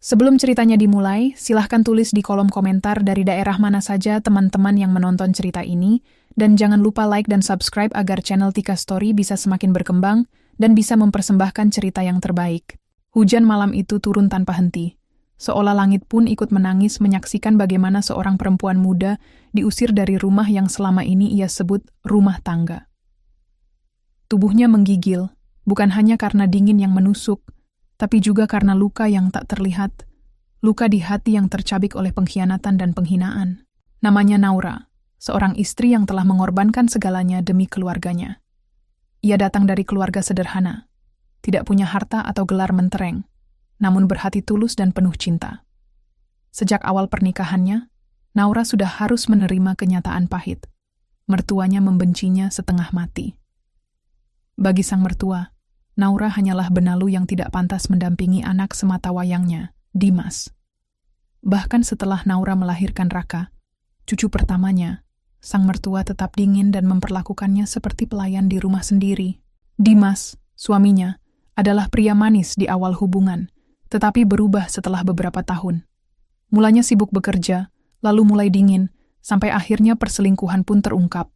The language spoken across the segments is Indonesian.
Sebelum ceritanya dimulai, silahkan tulis di kolom komentar dari daerah mana saja teman-teman yang menonton cerita ini, dan jangan lupa like dan subscribe agar channel Tika Story bisa semakin berkembang dan bisa mempersembahkan cerita yang terbaik. Hujan malam itu turun tanpa henti. Seolah langit pun ikut menangis menyaksikan bagaimana seorang perempuan muda diusir dari rumah yang selama ini ia sebut rumah tangga. Tubuhnya menggigil, bukan hanya karena dingin yang menusuk, tapi juga karena luka yang tak terlihat, luka di hati yang tercabik oleh pengkhianatan dan penghinaan. Namanya Naura, seorang istri yang telah mengorbankan segalanya demi keluarganya. Ia datang dari keluarga sederhana, tidak punya harta atau gelar mentereng, namun berhati tulus dan penuh cinta. Sejak awal pernikahannya, Naura sudah harus menerima kenyataan pahit. Mertuanya membencinya setengah mati. Bagi sang mertua, Naura hanyalah benalu yang tidak pantas mendampingi anak semata wayangnya, Dimas. Bahkan setelah Naura melahirkan Raka, cucu pertamanya, sang mertua tetap dingin dan memperlakukannya seperti pelayan di rumah sendiri. Dimas, suaminya, adalah pria manis di awal hubungan, tetapi berubah setelah beberapa tahun. Mulanya sibuk bekerja, lalu mulai dingin, sampai akhirnya perselingkuhan pun terungkap.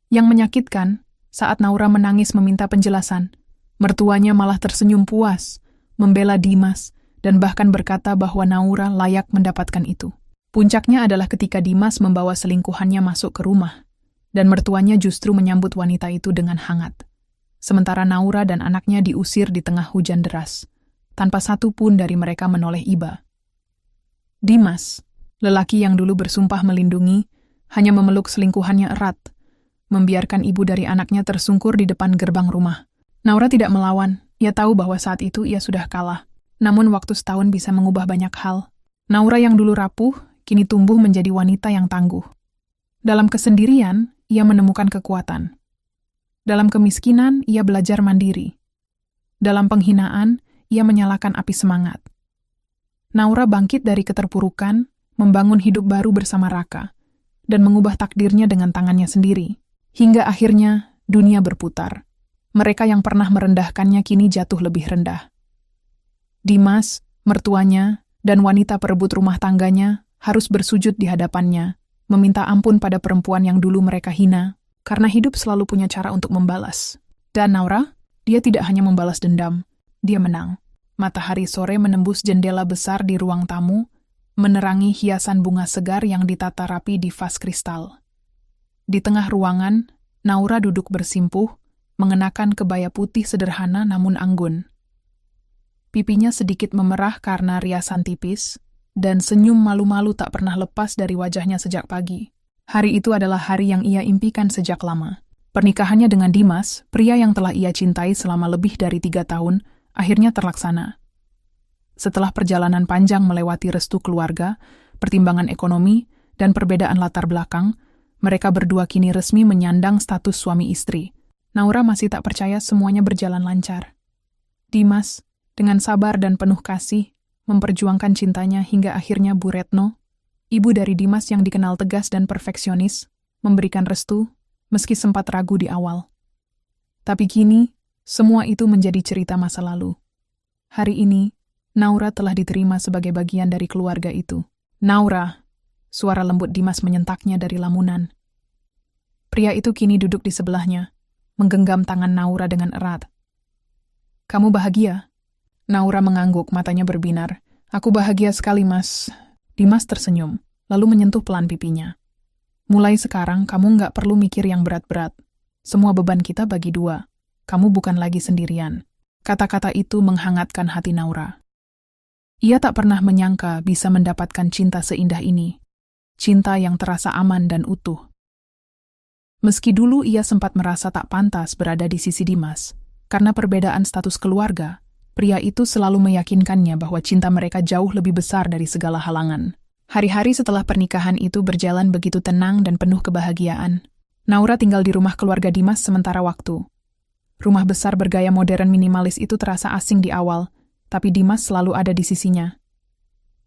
Yang menyakitkan, saat Naura menangis meminta penjelasan, mertuanya malah tersenyum puas, membela Dimas, dan bahkan berkata bahwa Naura layak mendapatkan itu. Puncaknya adalah ketika Dimas membawa selingkuhannya masuk ke rumah, dan mertuanya justru menyambut wanita itu dengan hangat. Sementara Naura dan anaknya diusir di tengah hujan deras, tanpa satu pun dari mereka menoleh iba. Dimas, lelaki yang dulu bersumpah melindungi, hanya memeluk selingkuhannya erat, membiarkan ibu dari anaknya tersungkur di depan gerbang rumah. Naura tidak melawan, ia tahu bahwa saat itu ia sudah kalah. Namun waktu setahun bisa mengubah banyak hal. Naura yang dulu rapuh, kini tumbuh menjadi wanita yang tangguh. Dalam kesendirian, ia menemukan kekuatan. Dalam kemiskinan, ia belajar mandiri. Dalam penghinaan, ia menyalakan api semangat. Naura bangkit dari keterpurukan, membangun hidup baru bersama Raka, dan mengubah takdirnya dengan tangannya sendiri. Hingga akhirnya, dunia berputar. Mereka yang pernah merendahkannya kini jatuh lebih rendah. Dimas, mertuanya, dan wanita perebut rumah tangganya harus bersujud di hadapannya, meminta ampun pada perempuan yang dulu mereka hina, karena hidup selalu punya cara untuk membalas. Dan Naura, dia tidak hanya membalas dendam, dia menang. Matahari sore menembus jendela besar di ruang tamu, menerangi hiasan bunga segar yang ditata rapi di vas kristal. Di tengah ruangan, Naura duduk bersimpuh, mengenakan kebaya putih sederhana namun anggun. Pipinya sedikit memerah karena riasan tipis, dan senyum malu-malu tak pernah lepas dari wajahnya sejak pagi. Hari itu adalah hari yang ia impikan sejak lama. Pernikahannya dengan Dimas, pria yang telah ia cintai selama lebih dari 3 tahun, akhirnya terlaksana. Setelah perjalanan panjang melewati restu keluarga, pertimbangan ekonomi, dan perbedaan latar belakang, mereka berdua kini resmi menyandang status suami istri. Naura masih tak percaya semuanya berjalan lancar. Dimas, dengan sabar dan penuh kasih, memperjuangkan cintanya hingga akhirnya Bu Retno, ibu dari Dimas yang dikenal tegas dan perfeksionis, memberikan restu, meski sempat ragu di awal. Tapi kini, semua itu menjadi cerita masa lalu. Hari ini, Naura telah diterima sebagai bagian dari keluarga itu. Naura, suara lembut Dimas menyentaknya dari lamunan. Pria itu kini duduk di sebelahnya, menggenggam tangan Naura dengan erat. "Kamu bahagia?" Naura mengangguk, matanya berbinar. "Aku bahagia sekali, Mas." Dimas tersenyum, lalu menyentuh pelan pipinya. "Mulai sekarang, kamu nggak perlu mikir yang berat-berat. Semua beban kita bagi 2. Kamu bukan lagi sendirian." Kata-kata itu menghangatkan hati Naura. Ia tak pernah menyangka bisa mendapatkan cinta seindah ini. Cinta yang terasa aman dan utuh. Meski dulu ia sempat merasa tak pantas berada di sisi Dimas, karena perbedaan status keluarga, pria itu selalu meyakinkannya bahwa cinta mereka jauh lebih besar dari segala halangan. Hari-hari setelah pernikahan itu berjalan begitu tenang dan penuh kebahagiaan. Naura tinggal di rumah keluarga Dimas sementara waktu. Rumah besar bergaya modern minimalis itu terasa asing di awal, tapi Dimas selalu ada di sisinya.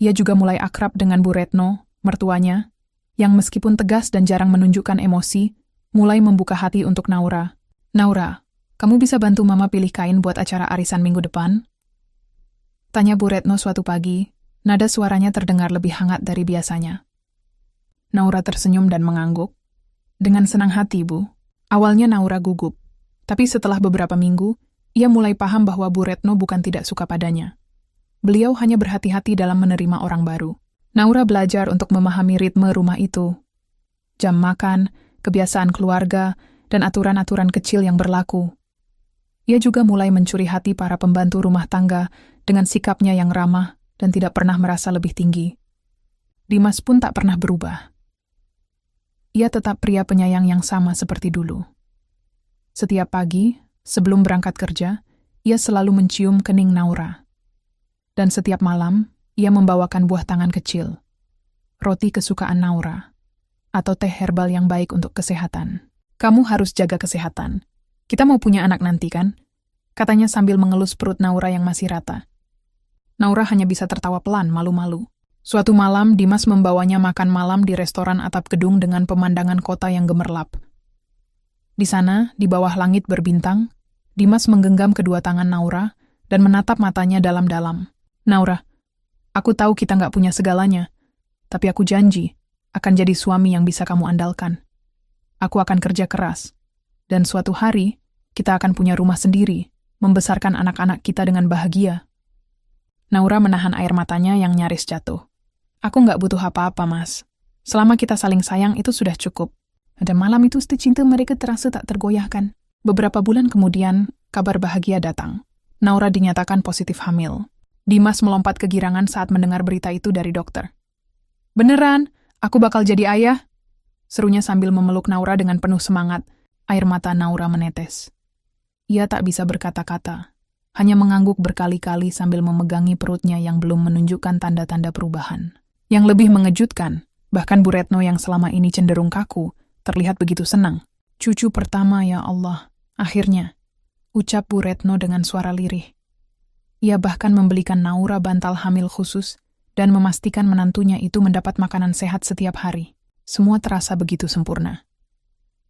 Ia juga mulai akrab dengan Bu Retno, mertuanya, yang meskipun tegas dan jarang menunjukkan emosi, mulai membuka hati untuk Naura. "Naura, kamu bisa bantu Mama pilih kain buat acara arisan minggu depan?" Tanya Bu Retno suatu pagi, nada suaranya terdengar lebih hangat dari biasanya. Naura tersenyum dan mengangguk. Dengan senang hati, Bu. Awalnya Naura gugup, tapi setelah beberapa minggu, ia mulai paham bahwa Bu Retno bukan tidak suka padanya. Beliau hanya berhati-hati dalam menerima orang baru. Naura belajar untuk memahami ritme rumah itu. Jam makan, kebiasaan keluarga, dan aturan-aturan kecil yang berlaku. Ia juga mulai mencuri hati para pembantu rumah tangga dengan sikapnya yang ramah dan tidak pernah merasa lebih tinggi. Dimas pun tak pernah berubah. Ia tetap pria penyayang yang sama seperti dulu. Setiap pagi, sebelum berangkat kerja, ia selalu mencium kening Naura. Dan setiap malam, ia membawakan buah tangan kecil, roti kesukaan Naura, atau teh herbal yang baik untuk kesehatan. Kamu harus jaga kesehatan. Kita mau punya anak nanti kan? Katanya sambil mengelus perut Naura yang masih rata. Naura hanya bisa tertawa pelan, malu-malu. Suatu malam, Dimas membawanya makan malam di restoran atap gedung dengan pemandangan kota yang gemerlap. Di sana, di bawah langit berbintang, Dimas menggenggam kedua tangan Naura dan menatap matanya dalam-dalam. Naura, aku tahu kita nggak punya segalanya, tapi aku janji akan jadi suami yang bisa kamu andalkan. Aku akan kerja keras, dan suatu hari kita akan punya rumah sendiri, membesarkan anak-anak kita dengan bahagia. Naura menahan air matanya yang nyaris jatuh. Aku nggak butuh apa-apa, Mas. Selama kita saling sayang itu sudah cukup. Dan malam itu cinta mereka terasa tak tergoyahkan. Beberapa bulan kemudian, kabar bahagia datang. Naura dinyatakan positif hamil. Dimas melompat kegirangan saat mendengar berita itu dari dokter. Beneran, aku bakal jadi ayah? Serunya sambil memeluk Naura dengan penuh semangat. Air mata Naura menetes. Ia tak bisa berkata-kata. Hanya mengangguk berkali-kali sambil memegangi perutnya yang belum menunjukkan tanda-tanda perubahan. Yang lebih mengejutkan, bahkan Bu Retno yang selama ini cenderung kaku, terlihat begitu senang. Cucu pertama, ya Allah. Akhirnya, ucap Bu Retno dengan suara lirih. Ia bahkan membelikan Naura bantal hamil khusus dan memastikan menantunya itu mendapat makanan sehat setiap hari. Semua terasa begitu sempurna.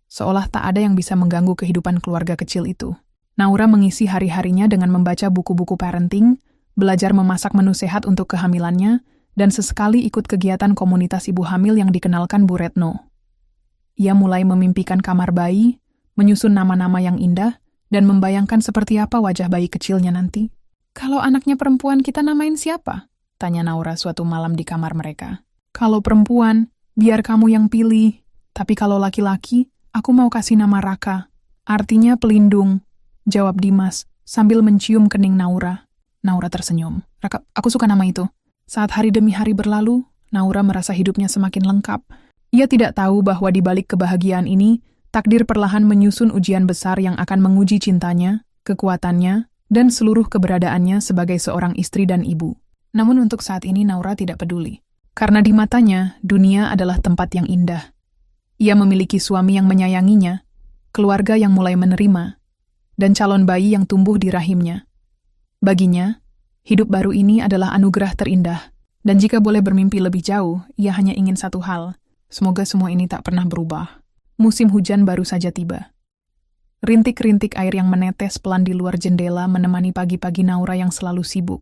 Seolah tak ada yang bisa mengganggu kehidupan keluarga kecil itu. Naura mengisi hari-harinya dengan membaca buku-buku parenting, belajar memasak menu sehat untuk kehamilannya, dan sesekali ikut kegiatan komunitas ibu hamil yang dikenalkan Bu Retno. Ia mulai memimpikan kamar bayi, menyusun nama-nama yang indah, dan membayangkan seperti apa wajah bayi kecilnya nanti. Kalau anaknya perempuan kita namain siapa? Tanya Naura suatu malam di kamar mereka. Kalau perempuan, biar kamu yang pilih. Tapi kalau laki-laki, aku mau kasih nama Raka. Artinya pelindung, jawab Dimas, sambil mencium kening Naura. Naura tersenyum. Raka, aku suka nama itu. Saat hari demi hari berlalu, Naura merasa hidupnya semakin lengkap. Ia tidak tahu bahwa di balik kebahagiaan ini, takdir perlahan menyusun ujian besar yang akan menguji cintanya, kekuatannya, dan seluruh keberadaannya sebagai seorang istri dan ibu. Namun untuk saat ini Naura tidak peduli. Karena di matanya, dunia adalah tempat yang indah. Ia memiliki suami yang menyayanginya, keluarga yang mulai menerima, dan calon bayi yang tumbuh di rahimnya. Baginya, hidup baru ini adalah anugerah terindah, dan jika boleh bermimpi lebih jauh, ia hanya ingin satu hal. Semoga semua ini tak pernah berubah. Musim hujan baru saja tiba. Rintik-rintik air yang menetes pelan di luar jendela menemani pagi-pagi Naura yang selalu sibuk.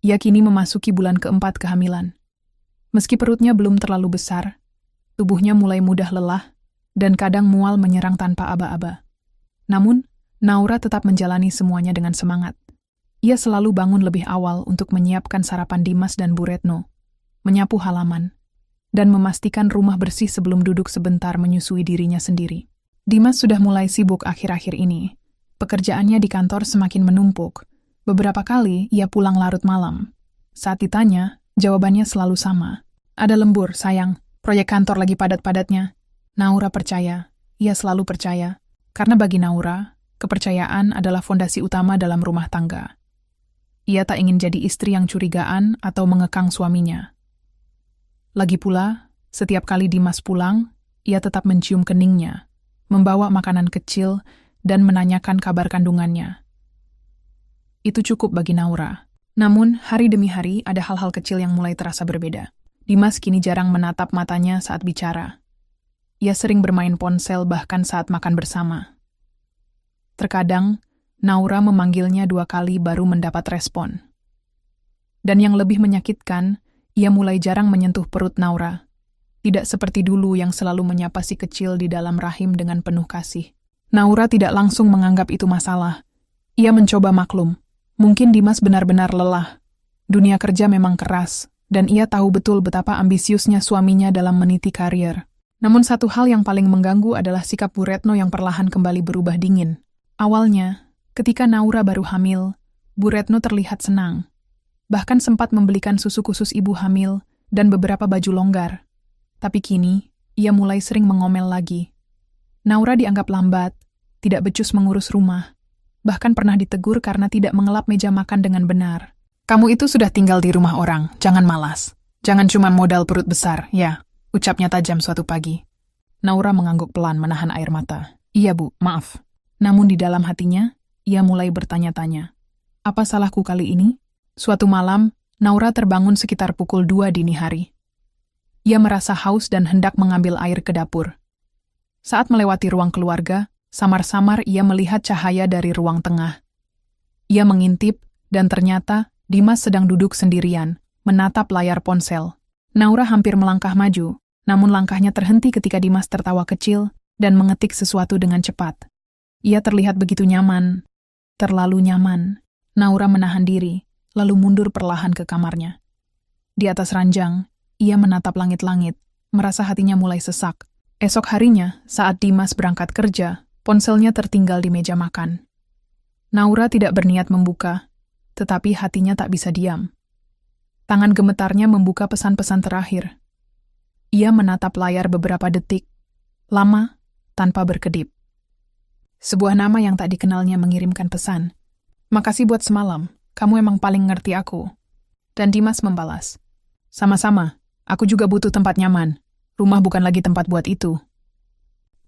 Ia kini memasuki bulan keempat kehamilan. Meski perutnya belum terlalu besar, tubuhnya mulai mudah lelah, dan kadang mual menyerang tanpa aba-aba. Namun, Naura tetap menjalani semuanya dengan semangat. Ia selalu bangun lebih awal untuk menyiapkan sarapan Dimas dan Bu Retno, menyapu halaman, dan memastikan rumah bersih sebelum duduk sebentar menyusui dirinya sendiri. Dimas sudah mulai sibuk akhir-akhir ini. Pekerjaannya di kantor semakin menumpuk. Beberapa kali ia pulang larut malam. Saat ditanya, jawabannya selalu sama. Ada lembur, sayang. Proyek kantor lagi padat-padatnya. Naura percaya. Ia selalu percaya. Karena bagi Naura, kepercayaan adalah fondasi utama dalam rumah tangga. Ia tak ingin jadi istri yang curigaan atau mengekang suaminya. Lagi pula, setiap kali Dimas pulang, ia tetap mencium keningnya, membawa makanan kecil, dan menanyakan kabar kandungannya. Itu cukup bagi Naura. Namun, hari demi hari ada hal-hal kecil yang mulai terasa berbeda. Dimas kini jarang menatap matanya saat bicara. Ia sering bermain ponsel bahkan saat makan bersama. Terkadang, Naura memanggilnya 2 kali baru mendapat respon. Dan yang lebih menyakitkan, ia mulai jarang menyentuh perut Naura. Tidak seperti dulu yang selalu menyapa si kecil di dalam rahim dengan penuh kasih. Naura tidak langsung menganggap itu masalah. Ia mencoba maklum. Mungkin Dimas benar-benar lelah. Dunia kerja memang keras, dan ia tahu betul betapa ambisiusnya suaminya dalam meniti karir. Namun satu hal yang paling mengganggu adalah sikap Bu Retno yang perlahan kembali berubah dingin. Awalnya, ketika Naura baru hamil, Bu Retno terlihat senang. Bahkan sempat membelikan susu khusus ibu hamil dan beberapa baju longgar. Tapi kini, ia mulai sering mengomel lagi. Naura dianggap lambat, tidak becus mengurus rumah. Bahkan pernah ditegur karena tidak mengelap meja makan dengan benar. "Kamu itu sudah tinggal di rumah orang, jangan malas. Jangan cuma modal perut besar, ya," ucapnya tajam suatu pagi. Naura mengangguk pelan menahan air mata. "Iya Bu, maaf." Namun di dalam hatinya, ia mulai bertanya-tanya. Apa salahku kali ini? Suatu malam, Naura terbangun sekitar pukul 2 dini hari. Ia merasa haus dan hendak mengambil air ke dapur. Saat melewati ruang keluarga, samar-samar ia melihat cahaya dari ruang tengah. Ia mengintip, dan ternyata Dimas sedang duduk sendirian, menatap layar ponsel. Naura hampir melangkah maju, namun langkahnya terhenti ketika Dimas tertawa kecil dan mengetik sesuatu dengan cepat. Ia terlihat begitu nyaman, terlalu nyaman. Naura menahan diri, lalu mundur perlahan ke kamarnya. Di atas ranjang, ia menatap langit-langit, merasa hatinya mulai sesak. Esok harinya, saat Dimas berangkat kerja, ponselnya tertinggal di meja makan. Naura tidak berniat membuka, tetapi hatinya tak bisa diam. Tangan gemetarnya membuka pesan-pesan terakhir. Ia menatap layar beberapa detik, lama, tanpa berkedip. Sebuah nama yang tak dikenalnya mengirimkan pesan. "Makasih buat semalam, kamu emang paling ngerti aku." Dan Dimas membalas, "Sama-sama, aku juga butuh tempat nyaman. Rumah bukan lagi tempat buat itu."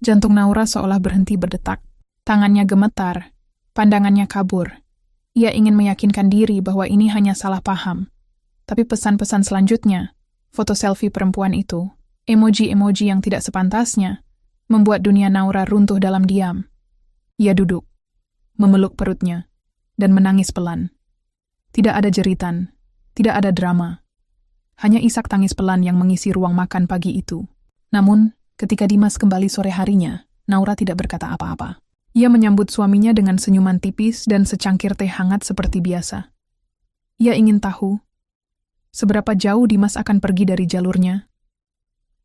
Jantung Naura seolah berhenti berdetak. Tangannya gemetar, pandangannya kabur. Ia ingin meyakinkan diri bahwa ini hanya salah paham. Tapi pesan-pesan selanjutnya, foto selfie perempuan itu, emoji-emoji yang tidak sepantasnya, membuat dunia Naura runtuh dalam diam. Ia duduk, memeluk perutnya, dan menangis pelan. Tidak ada jeritan, tidak ada drama. Hanya isak tangis pelan yang mengisi ruang makan pagi itu. Namun, ketika Dimas kembali sore harinya, Naura tidak berkata apa-apa. Ia menyambut suaminya dengan senyuman tipis dan secangkir teh hangat seperti biasa. Ia ingin tahu, seberapa jauh Dimas akan pergi dari jalurnya.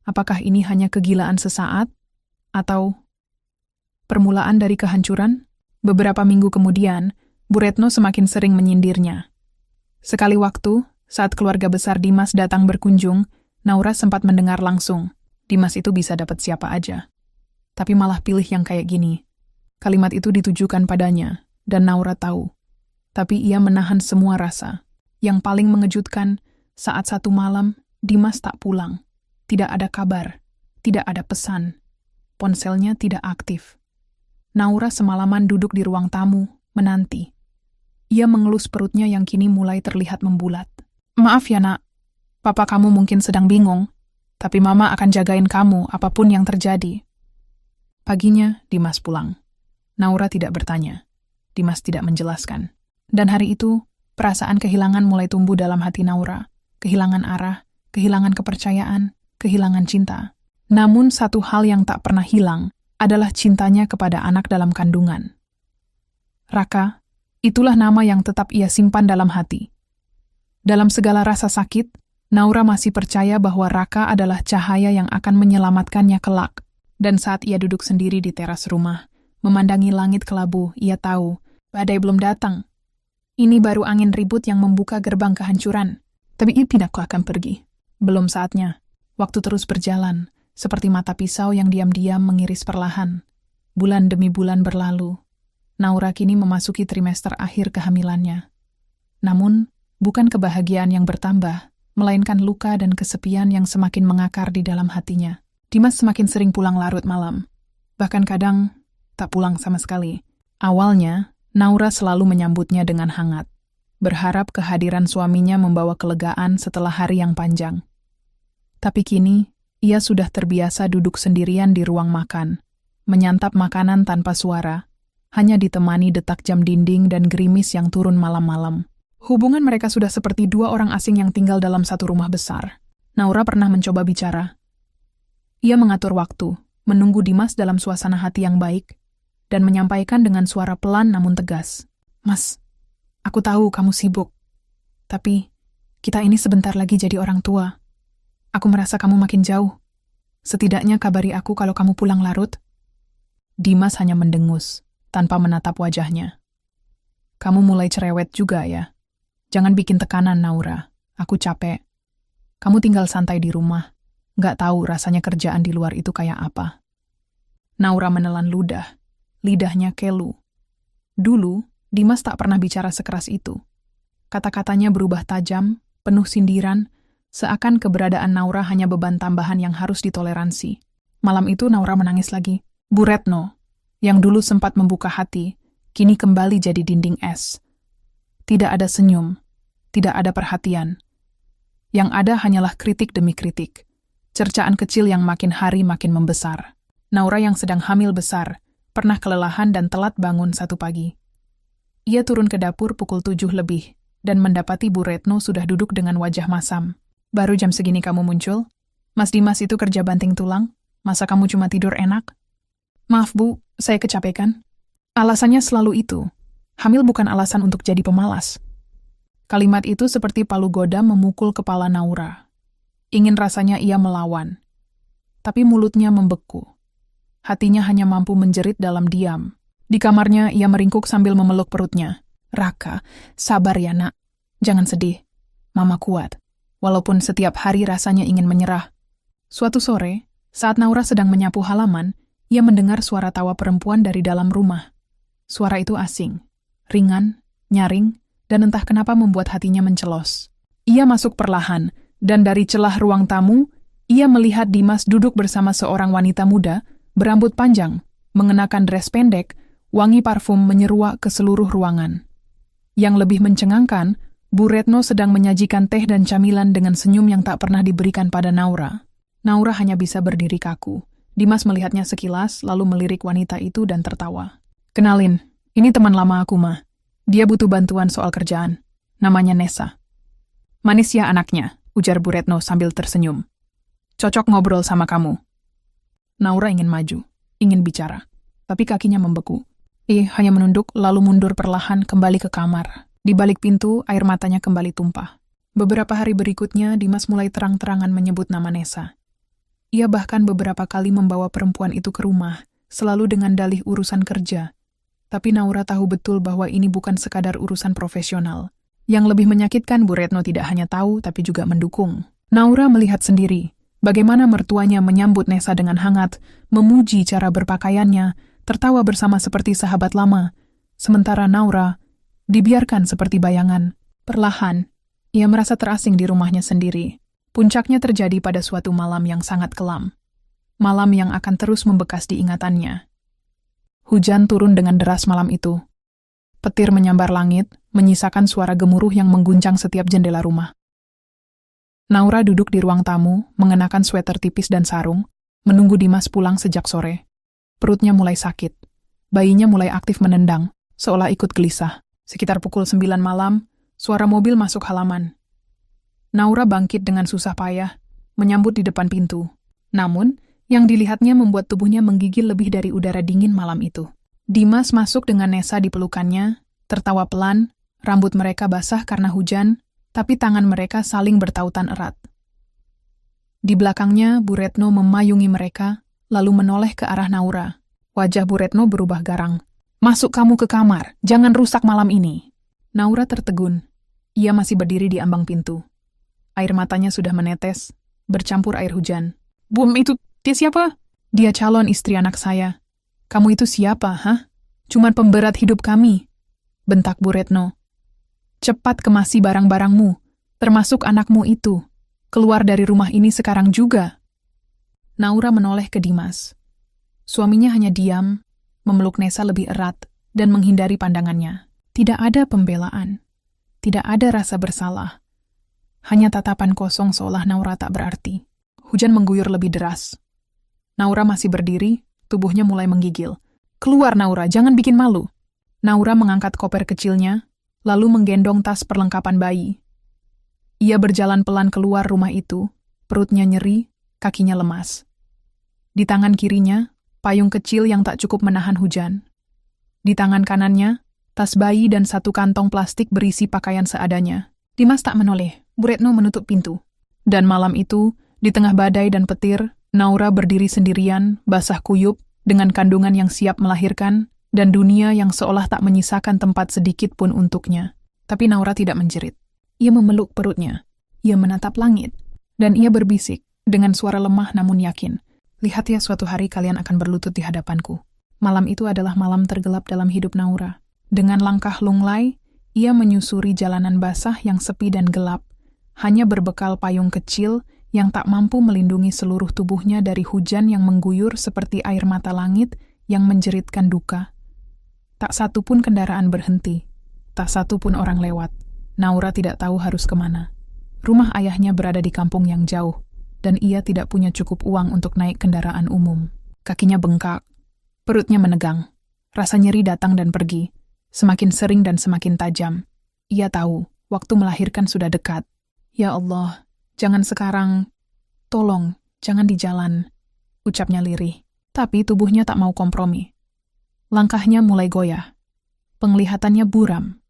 Apakah ini hanya kegilaan sesaat, atau permulaan dari kehancuran? Beberapa minggu kemudian, Bu Retno semakin sering menyindirnya. Sekali waktu, saat keluarga besar Dimas datang berkunjung, Naura sempat mendengar langsung, Dimas itu bisa dapat siapa aja. Tapi malah pilih yang kayak gini. Kalimat itu ditujukan padanya, dan Naura tahu. Tapi ia menahan semua rasa. Yang paling mengejutkan, saat satu malam, Dimas tak pulang. Tidak ada kabar, tidak ada pesan. Ponselnya tidak aktif. Naura semalaman duduk di ruang tamu, menanti. Ia mengelus perutnya yang kini mulai terlihat membulat. "Maaf ya nak, papa kamu mungkin sedang bingung, tapi mama akan jagain kamu apapun yang terjadi." Paginya, Dimas pulang. Naura tidak bertanya. Dimas tidak menjelaskan. Dan hari itu, perasaan kehilangan mulai tumbuh dalam hati Naura. Kehilangan arah, kehilangan kepercayaan, kehilangan cinta. Namun satu hal yang tak pernah hilang adalah cintanya kepada anak dalam kandungan. Raka, itulah nama yang tetap ia simpan dalam hati. Dalam segala rasa sakit, Naura masih percaya bahwa Raka adalah cahaya yang akan menyelamatkannya kelak. Dan saat ia duduk sendiri di teras rumah, memandangi langit kelabu, ia tahu, badai belum datang. Ini baru angin ribut yang membuka gerbang kehancuran. Tapi ia tidak akan pergi. Belum saatnya. Waktu terus berjalan, seperti mata pisau yang diam-diam mengiris perlahan. Bulan demi bulan berlalu. Naura kini memasuki trimester akhir kehamilannya. Namun, bukan kebahagiaan yang bertambah, melainkan luka dan kesepian yang semakin mengakar di dalam hatinya. Dimas semakin sering pulang larut malam. Bahkan kadang, tak pulang sama sekali. Awalnya, Naura selalu menyambutnya dengan hangat. Berharap kehadiran suaminya membawa kelegaan setelah hari yang panjang. Tapi kini, ia sudah terbiasa duduk sendirian di ruang makan, menyantap makanan tanpa suara, hanya ditemani detak jam dinding dan gerimis yang turun malam-malam. Hubungan mereka sudah seperti dua orang asing yang tinggal dalam satu rumah besar. Naura pernah mencoba bicara. Ia mengatur waktu, menunggu Dimas dalam suasana hati yang baik, dan menyampaikan dengan suara pelan namun tegas. Mas, aku tahu kamu sibuk. Tapi, kita ini sebentar lagi jadi orang tua. Aku merasa kamu makin jauh. Setidaknya kabari aku kalau kamu pulang larut. Dimas hanya mendengus, tanpa menatap wajahnya. Kamu mulai cerewet juga ya. Jangan bikin tekanan, Naura. Aku capek. Kamu tinggal santai di rumah. Nggak tahu rasanya kerjaan di luar itu kayak apa. Naura menelan ludah. Lidahnya kelu. Dulu, Dimas tak pernah bicara sekeras itu. Kata-katanya berubah tajam, penuh sindiran, seakan keberadaan Naura hanya beban tambahan yang harus ditoleransi. Malam itu Naura menangis lagi. Bu Retno, yang dulu sempat membuka hati, kini kembali jadi dinding es. Tidak ada senyum, tidak ada perhatian. Yang ada hanyalah kritik demi kritik. Cercaan kecil yang makin hari makin membesar. Naura yang sedang hamil besar, pernah kelelahan dan telat bangun satu pagi. Ia turun ke dapur pukul 7 lebih, dan mendapati Bu Retno sudah duduk dengan wajah masam. Baru jam segini kamu muncul? Mas Dimas itu kerja banting tulang? Masa kamu cuma tidur enak? Maaf Bu, saya kecapekan. Alasannya selalu itu. Hamil bukan alasan untuk jadi pemalas. Kalimat itu seperti palu goda memukul kepala Naura. Ingin rasanya ia melawan. Tapi mulutnya membeku. Hatinya hanya mampu menjerit dalam diam. Di kamarnya ia meringkuk sambil memeluk perutnya. Raka, sabar ya nak. Jangan sedih. Mama kuat. Walaupun setiap hari rasanya ingin menyerah. Suatu sore, saat Naura sedang menyapu halaman, ia mendengar suara tawa perempuan dari dalam rumah. Suara itu asing. Ringan, nyaring, dan entah kenapa membuat hatinya mencelos. Ia masuk perlahan, dan dari celah ruang tamu, ia melihat Dimas duduk bersama seorang wanita muda, berambut panjang, mengenakan dres pendek, wangi parfum menyeruak ke seluruh ruangan. Yang lebih mencengangkan, Bu Retno sedang menyajikan teh dan camilan dengan senyum yang tak pernah diberikan pada Naura. Naura hanya bisa berdiri kaku. Dimas melihatnya sekilas, lalu melirik wanita itu dan tertawa. Kenalin, ini teman lama aku, Ma. Dia butuh bantuan soal kerjaan. Namanya Nessa. Manis ya anaknya, ujar Bu Retno sambil tersenyum. Cocok ngobrol sama kamu. Naura ingin maju, ingin bicara. Tapi kakinya membeku. Ia hanya menunduk lalu mundur perlahan kembali ke kamar. Di balik pintu, air matanya kembali tumpah. Beberapa hari berikutnya, Dimas mulai terang-terangan menyebut nama Nessa. Ia bahkan beberapa kali membawa perempuan itu ke rumah, selalu dengan dalih urusan kerja. Tapi Naura tahu betul bahwa ini bukan sekadar urusan profesional. Yang lebih menyakitkan, Bu Retno tidak hanya tahu, tapi juga mendukung. Naura melihat sendiri bagaimana mertuanya menyambut Nessa dengan hangat, memuji cara berpakaiannya, tertawa bersama seperti sahabat lama. Sementara Naura dibiarkan seperti bayangan. Perlahan, ia merasa terasing di rumahnya sendiri. Puncaknya terjadi pada suatu malam yang sangat kelam. Malam yang akan terus membekas di ingatannya. Hujan turun dengan deras malam itu. Petir menyambar langit, menyisakan suara gemuruh yang mengguncang setiap jendela rumah. Naura duduk di ruang tamu, mengenakan sweater tipis dan sarung, menunggu Dimas pulang sejak sore. Perutnya mulai sakit. Bayinya mulai aktif menendang, seolah ikut gelisah. Sekitar pukul 9 malam, suara mobil masuk halaman. Naura bangkit dengan susah payah, menyambut di depan pintu. Namun, yang dilihatnya membuat tubuhnya menggigil lebih dari udara dingin malam itu. Dimas masuk dengan Nessa di pelukannya, tertawa pelan, rambut mereka basah karena hujan, tapi tangan mereka saling bertautan erat. Di belakangnya, Bu Retno memayungi mereka, lalu menoleh ke arah Naura. Wajah Bu Retno berubah garang. Masuk kamu ke kamar, jangan rusak malam ini. Naura tertegun. Ia masih berdiri di ambang pintu. Air matanya sudah menetes, bercampur air hujan. Bum, itu dia siapa? Dia calon istri anak saya. Kamu itu siapa, hah? Cuman pemberat hidup kami. Bentak Bu Retno. Cepat kemasi barang-barangmu, termasuk anakmu itu. Keluar dari rumah ini sekarang juga. Naura menoleh ke Dimas. Suaminya hanya diam, memeluk Nessa lebih erat, dan menghindari pandangannya. Tidak ada pembelaan. Tidak ada rasa bersalah. Hanya tatapan kosong seolah Naura tak berarti. Hujan mengguyur lebih deras. Naura masih berdiri, tubuhnya mulai menggigil. Keluar Naura, jangan bikin malu. Naura mengangkat koper kecilnya, lalu menggendong tas perlengkapan bayi. Ia berjalan pelan keluar rumah itu, perutnya nyeri, kakinya lemas. Di tangan kirinya, payung kecil yang tak cukup menahan hujan. Di tangan kanannya, tas bayi dan satu kantong plastik berisi pakaian seadanya. Dimas tak menoleh, Bu Retno menutup pintu. Dan malam itu, di tengah badai dan petir, Naura berdiri sendirian, basah kuyup, dengan kandungan yang siap melahirkan, dan dunia yang seolah tak menyisakan tempat sedikit pun untuknya. Tapi Naura tidak menjerit. Ia memeluk perutnya. Ia menatap langit. Dan ia berbisik, dengan suara lemah namun yakin. Lihat ya, suatu hari kalian akan berlutut di hadapanku. Malam itu adalah malam tergelap dalam hidup Naura. Dengan langkah lunglai, ia menyusuri jalanan basah yang sepi dan gelap, hanya berbekal payung kecil yang tak mampu melindungi seluruh tubuhnya dari hujan yang mengguyur seperti air mata langit yang menjeritkan duka. Tak satu pun kendaraan berhenti, tak satu pun orang lewat. Naura tidak tahu harus kemana. Rumah ayahnya berada di kampung yang jauh, dan ia tidak punya cukup uang untuk naik kendaraan umum. Kakinya bengkak, perutnya menegang. Rasa nyeri datang dan pergi, semakin sering dan semakin tajam. Ia tahu, waktu melahirkan sudah dekat. Ya Allah, jangan sekarang. Tolong, jangan di jalan, ucapnya lirih. Tapi tubuhnya tak mau kompromi. Langkahnya mulai goyah. Penglihatannya buram.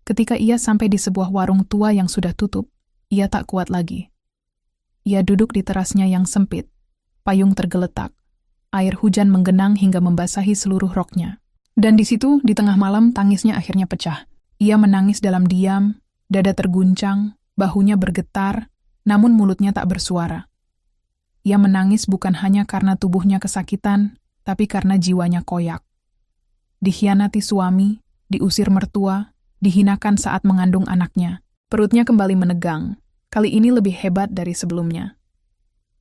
Ketika ia sampai di sebuah warung tua yang sudah tutup, ia tak kuat lagi. Ia duduk di terasnya yang sempit. Payung tergeletak. Air hujan menggenang hingga membasahi seluruh roknya. Dan di situ, di tengah malam, tangisnya akhirnya pecah. Ia menangis dalam diam, dada terguncang, bahunya bergetar, namun mulutnya tak bersuara. Ia menangis bukan hanya karena tubuhnya kesakitan, tapi karena jiwanya koyak. Dikhianati suami, diusir mertua, dihinakan saat mengandung anaknya. Perutnya kembali menegang. Kali ini lebih hebat dari sebelumnya.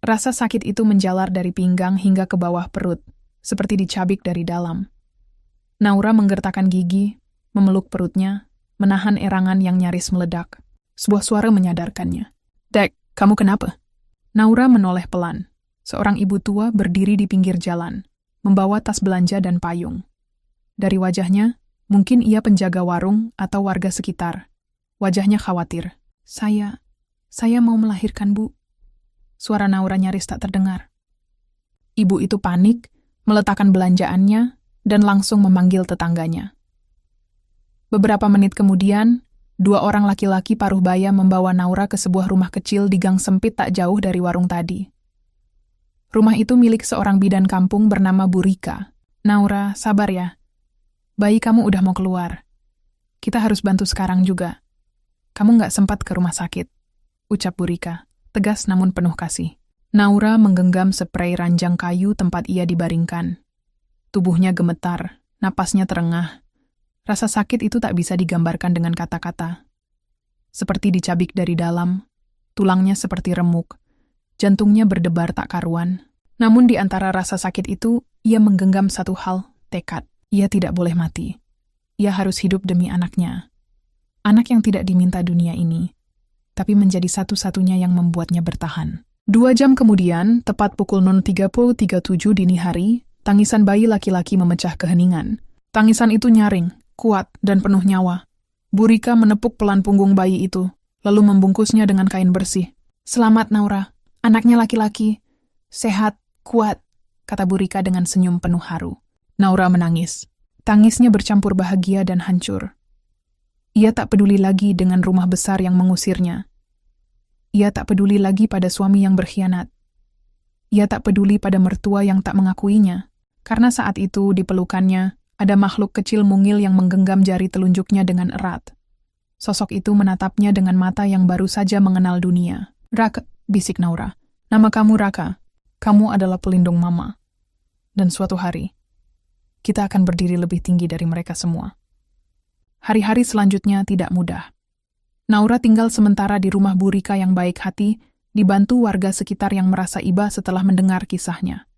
Rasa sakit itu menjalar dari pinggang hingga ke bawah perut, seperti dicabik dari dalam. Naura menggertakkan gigi, memeluk perutnya, menahan erangan yang nyaris meledak. Sebuah suara menyadarkannya. "Dek, kamu kenapa?" Naura menoleh pelan. Seorang ibu tua berdiri di pinggir jalan, membawa tas belanja dan payung. Dari wajahnya, mungkin ia penjaga warung atau warga sekitar. Wajahnya khawatir. Saya mau melahirkan, Bu." Suara Naura nyaris tak terdengar. Ibu itu panik, meletakkan belanjaannya, dan langsung memanggil tetangganya. Beberapa menit kemudian, 2 orang laki-laki paruh baya membawa Naura ke sebuah rumah kecil di gang sempit tak jauh dari warung tadi. Rumah itu milik seorang bidan kampung bernama Bu Rika. "Naura, sabar ya. Bayi kamu udah mau keluar. Kita harus bantu sekarang juga. Kamu nggak sempat ke rumah sakit," ucap Bu Rika, tegas namun penuh kasih. Naura menggenggam sprei ranjang kayu tempat ia dibaringkan. Tubuhnya gemetar, napasnya terengah. Rasa sakit itu tak bisa digambarkan dengan kata-kata. Seperti dicabik dari dalam, tulangnya seperti remuk, jantungnya berdebar tak karuan. Namun di antara rasa sakit itu, ia menggenggam satu hal, tekad. Ia tidak boleh mati. Ia harus hidup demi anaknya. Anak yang tidak diminta dunia ini, tapi menjadi satu-satunya yang membuatnya bertahan. 2 jam kemudian, tepat pukul 03.37 dini hari, tangisan bayi laki-laki memecah keheningan. Tangisan itu nyaring, kuat, dan penuh nyawa. Bu Rika menepuk pelan punggung bayi itu, lalu membungkusnya dengan kain bersih. "Selamat, Naura. Anaknya laki-laki. Sehat, kuat," kata Bu Rika dengan senyum penuh haru. Naura menangis. Tangisnya bercampur bahagia dan hancur. Ia tak peduli lagi dengan rumah besar yang mengusirnya. Ia tak peduli lagi pada suami yang berkhianat. Ia tak peduli pada mertua yang tak mengakuinya, karena saat itu di pelukannya ada makhluk kecil mungil yang menggenggam jari telunjuknya dengan erat. Sosok itu menatapnya dengan mata yang baru saja mengenal dunia. "Raka," bisik Naura. "Nama kamu Raka. Kamu adalah pelindung Mama. Dan suatu hari, kita akan berdiri lebih tinggi dari mereka semua." Hari-hari selanjutnya tidak mudah. Naura tinggal sementara di rumah Bu Rika yang baik hati, dibantu warga sekitar yang merasa iba setelah mendengar kisahnya.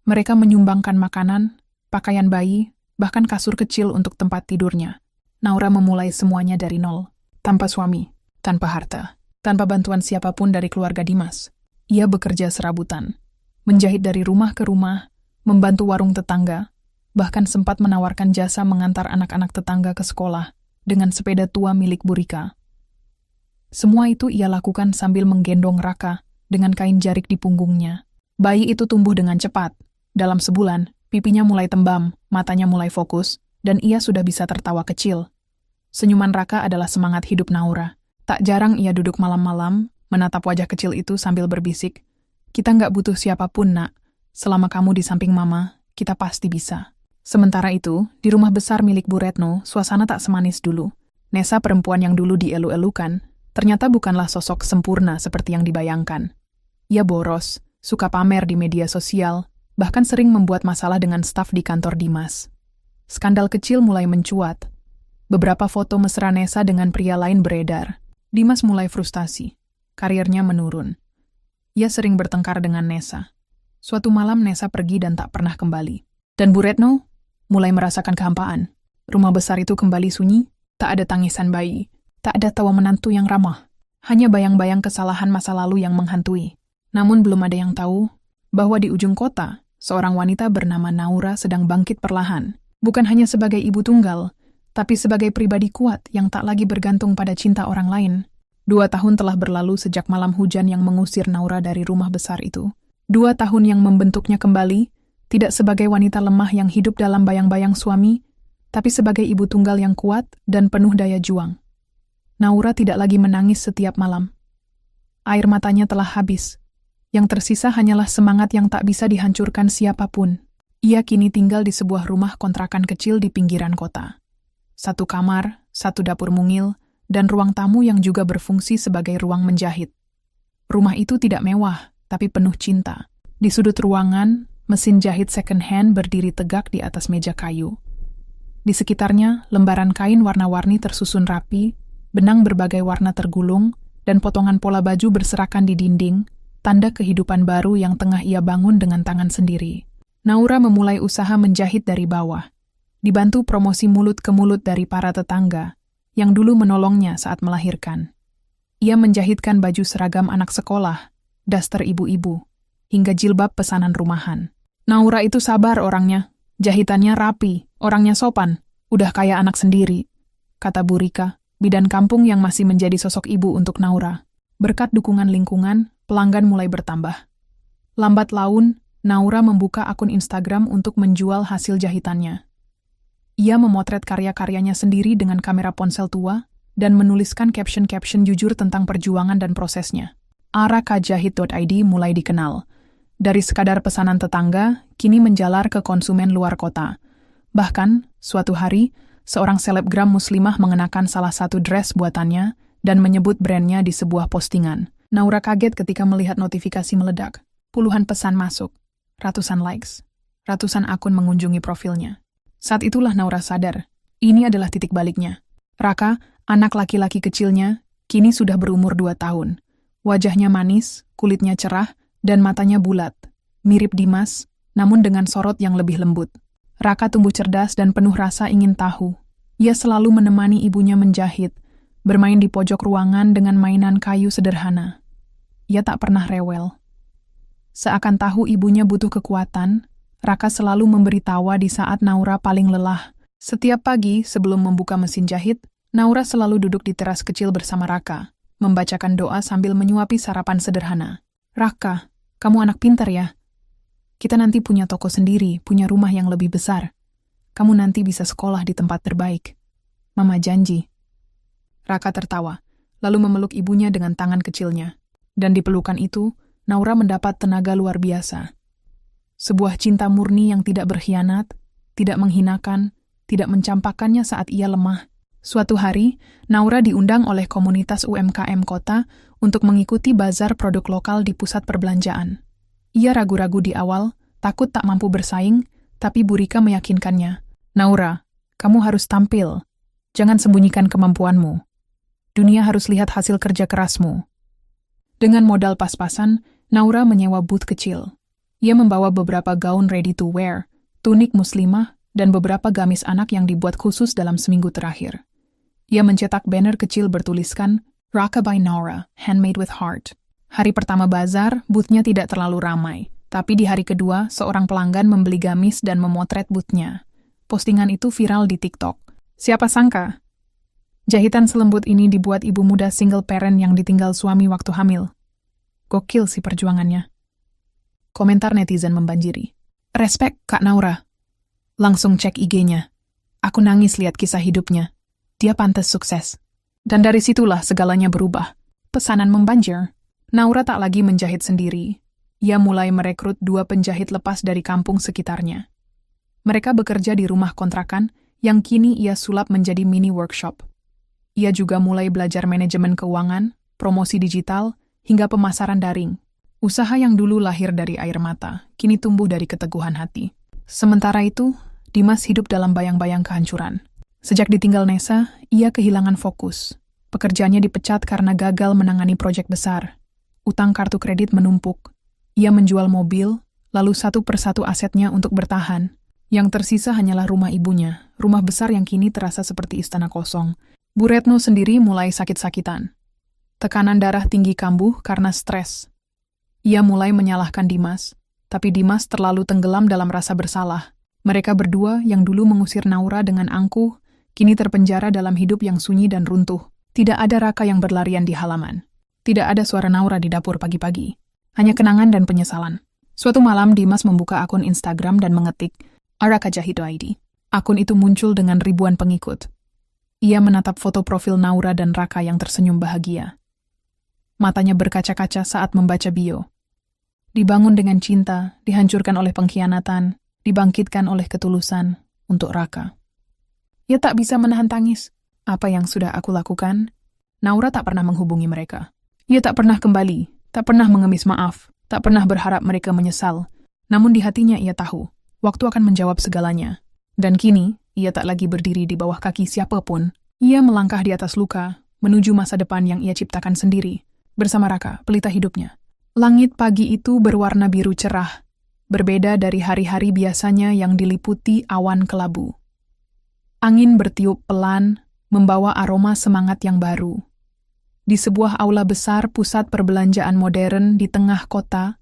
Mereka menyumbangkan makanan, pakaian bayi, bahkan kasur kecil untuk tempat tidurnya. Naura memulai semuanya dari nol, tanpa suami, tanpa harta, tanpa bantuan siapapun dari keluarga Dimas. Ia bekerja serabutan, menjahit dari rumah ke rumah, membantu warung tetangga, bahkan sempat menawarkan jasa mengantar anak-anak tetangga ke sekolah. dengan sepeda tua milik Burika. Semua itu ia lakukan sambil menggendong Raka dengan kain jarik di punggungnya. Bayi itu tumbuh dengan cepat. Dalam sebulan, pipinya mulai tembam, matanya mulai fokus, dan ia sudah bisa tertawa kecil. Senyuman Raka adalah semangat hidup Naura. Tak jarang ia duduk malam-malam, menatap wajah kecil itu sambil berbisik, "Kita nggak butuh siapapun, Nak. Selama kamu di samping Mama, kita pasti bisa." Sementara itu, di rumah besar milik Bu Retno, suasana tak semanis dulu. Nessa, perempuan yang dulu dielu-elukan, ternyata bukanlah sosok sempurna seperti yang dibayangkan. Ia boros, suka pamer di media sosial, bahkan sering membuat masalah dengan staf di kantor Dimas. Skandal kecil mulai mencuat. Beberapa foto mesra Nessa dengan pria lain beredar. Dimas mulai frustasi. Karirnya menurun. Ia sering bertengkar dengan Nessa. Suatu malam Nessa pergi dan tak pernah kembali. Dan Bu Retno mulai merasakan kehampaan. Rumah besar itu kembali sunyi, tak ada tangisan bayi, tak ada tawa menantu yang ramah. Hanya bayang-bayang kesalahan masa lalu yang menghantui. Namun belum ada yang tahu bahwa di ujung kota, seorang wanita bernama Naura sedang bangkit perlahan. Bukan hanya sebagai ibu tunggal, tapi sebagai pribadi kuat yang tak lagi bergantung pada cinta orang lain. 2 tahun telah berlalu sejak malam hujan yang mengusir Naura dari rumah besar itu. 2 tahun yang membentuknya kembali, tidak sebagai wanita lemah yang hidup dalam bayang-bayang suami, tapi sebagai ibu tunggal yang kuat dan penuh daya juang. Naura tidak lagi menangis setiap malam. Air matanya telah habis. Yang tersisa hanyalah semangat yang tak bisa dihancurkan siapapun. Ia kini tinggal di sebuah rumah kontrakan kecil di pinggiran kota. 1 kamar, 1 dapur mungil, dan ruang tamu yang juga berfungsi sebagai ruang menjahit. Rumah itu tidak mewah, tapi penuh cinta. Di sudut ruangan, mesin jahit second hand berdiri tegak di atas meja kayu. Di sekitarnya, lembaran kain warna-warni tersusun rapi, benang berbagai warna tergulung, dan potongan pola baju berserakan di dinding, tanda kehidupan baru yang tengah ia bangun dengan tangan sendiri. Naura memulai usaha menjahit dari bawah, dibantu promosi mulut ke mulut dari para tetangga, yang dulu menolongnya saat melahirkan. Ia menjahitkan baju seragam anak sekolah, daster ibu-ibu, hingga jilbab pesanan rumahan. Naura itu sabar orangnya, jahitannya rapi, orangnya sopan, udah kayak anak sendiri, kata Burika, bidan kampung yang masih menjadi sosok ibu untuk Naura. Berkat dukungan lingkungan, pelanggan mulai bertambah. Lambat laun, Naura membuka akun Instagram untuk menjual hasil jahitannya. Ia memotret karya-karyanya sendiri dengan kamera ponsel tua dan menuliskan caption-caption jujur tentang perjuangan dan prosesnya. arakajahit.id mulai dikenal. Dari sekadar pesanan tetangga, kini menjalar ke konsumen luar kota. Bahkan, suatu hari, seorang selebgram muslimah mengenakan salah satu dress buatannya dan menyebut brandnya di sebuah postingan. Naura kaget ketika melihat notifikasi meledak. Puluhan pesan masuk, ratusan likes, ratusan akun mengunjungi profilnya. Saat itulah Naura sadar, ini adalah titik baliknya. Raka, anak laki-laki kecilnya, kini sudah berumur 2 tahun. Wajahnya manis, kulitnya cerah, dan matanya bulat, mirip Dimas, namun dengan sorot yang lebih lembut. Raka tumbuh cerdas dan penuh rasa ingin tahu. Ia selalu menemani ibunya menjahit, bermain di pojok ruangan dengan mainan kayu sederhana. Ia tak pernah rewel. Seakan tahu ibunya butuh kekuatan, Raka selalu memberi tawa di saat Naura paling lelah. Setiap pagi sebelum membuka mesin jahit, Naura selalu duduk di teras kecil bersama Raka, membacakan doa sambil menyuapi sarapan sederhana. "Raka, kamu anak pintar ya. Kita nanti punya toko sendiri, punya rumah yang lebih besar. Kamu nanti bisa sekolah di tempat terbaik. Mama janji." Raka tertawa, lalu memeluk ibunya dengan tangan kecilnya. Dan di pelukan itu, Naura mendapat tenaga luar biasa. Sebuah cinta murni yang tidak berkhianat, tidak menghinakan, tidak mencampakkannya saat ia lemah. Suatu hari, Naura diundang oleh komunitas UMKM kota untuk mengikuti bazar produk lokal di pusat perbelanjaan. Ia ragu-ragu di awal, takut tak mampu bersaing, tapi Burika meyakinkannya. "Naura, kamu harus tampil. Jangan sembunyikan kemampuanmu. Dunia harus lihat hasil kerja kerasmu." Dengan modal pas-pasan, Naura menyewa booth kecil. Ia membawa beberapa gaun ready to wear, tunik muslimah, dan beberapa gamis anak yang dibuat khusus dalam seminggu terakhir. Ia mencetak banner kecil bertuliskan, "Raka by Naura, handmade with heart." Hari pertama bazar, booth-nya tidak terlalu ramai. Tapi di hari kedua, seorang pelanggan membeli gamis dan memotret booth-nya. Postingan itu viral di TikTok. Siapa sangka? Jahitan selembut ini dibuat ibu muda single parent yang ditinggal suami waktu hamil. Gokil sih perjuangannya. Komentar netizen membanjiri. Respek Kak Naura. Langsung cek IG-nya. Aku nangis lihat kisah hidupnya. Dia pantas sukses. Dan dari situlah segalanya berubah. Pesanan membanjir. Naura tak lagi menjahit sendiri. Ia mulai merekrut 2 penjahit lepas dari kampung sekitarnya. Mereka bekerja di rumah kontrakan yang kini ia sulap menjadi mini workshop. Ia juga mulai belajar manajemen keuangan, promosi digital, hingga pemasaran daring. Usaha yang dulu lahir dari air mata, kini tumbuh dari keteguhan hati. Sementara itu, Dimas hidup dalam bayang-bayang kehancuran. Sejak ditinggal Nesa, ia kehilangan fokus. Pekerjaannya dipecat karena gagal menangani proyek besar. Utang kartu kredit menumpuk. Ia menjual mobil, lalu satu persatu asetnya untuk bertahan. Yang tersisa hanyalah rumah ibunya, rumah besar yang kini terasa seperti istana kosong. Bu Retno sendiri mulai sakit-sakitan. Tekanan darah tinggi kambuh karena stres. Ia mulai menyalahkan Dimas, tapi Dimas terlalu tenggelam dalam rasa bersalah. Mereka berdua yang dulu mengusir Naura dengan angkuh, kini terpenjara dalam hidup yang sunyi dan runtuh. Tidak ada Raka yang berlarian di halaman. Tidak ada suara Naura di dapur pagi-pagi. Hanya kenangan dan penyesalan. Suatu malam Dimas membuka akun Instagram dan mengetik Araka Jahido ID. Akun itu muncul dengan ribuan pengikut. Ia menatap foto profil Naura dan Raka yang tersenyum bahagia. Matanya berkaca-kaca saat membaca bio. Dibangun dengan cinta, dihancurkan oleh pengkhianatan, dibangkitkan oleh ketulusan untuk Raka. Ia tak bisa menahan tangis. Apa yang sudah aku lakukan? Naura tak pernah menghubungi mereka. Ia tak pernah kembali. Tak pernah mengemis maaf, tak pernah berharap mereka menyesal. Namun di hatinya ia tahu, waktu akan menjawab segalanya. Dan kini, ia tak lagi berdiri di bawah kaki siapapun. Ia melangkah di atas luka, menuju masa depan yang ia ciptakan sendiri. Bersama Raka, pelita hidupnya. Langit pagi itu berwarna biru cerah. Berbeda dari hari-hari biasanya yang diliputi awan kelabu. Angin bertiup pelan, membawa aroma semangat yang baru. Di sebuah aula besar pusat perbelanjaan modern di tengah kota,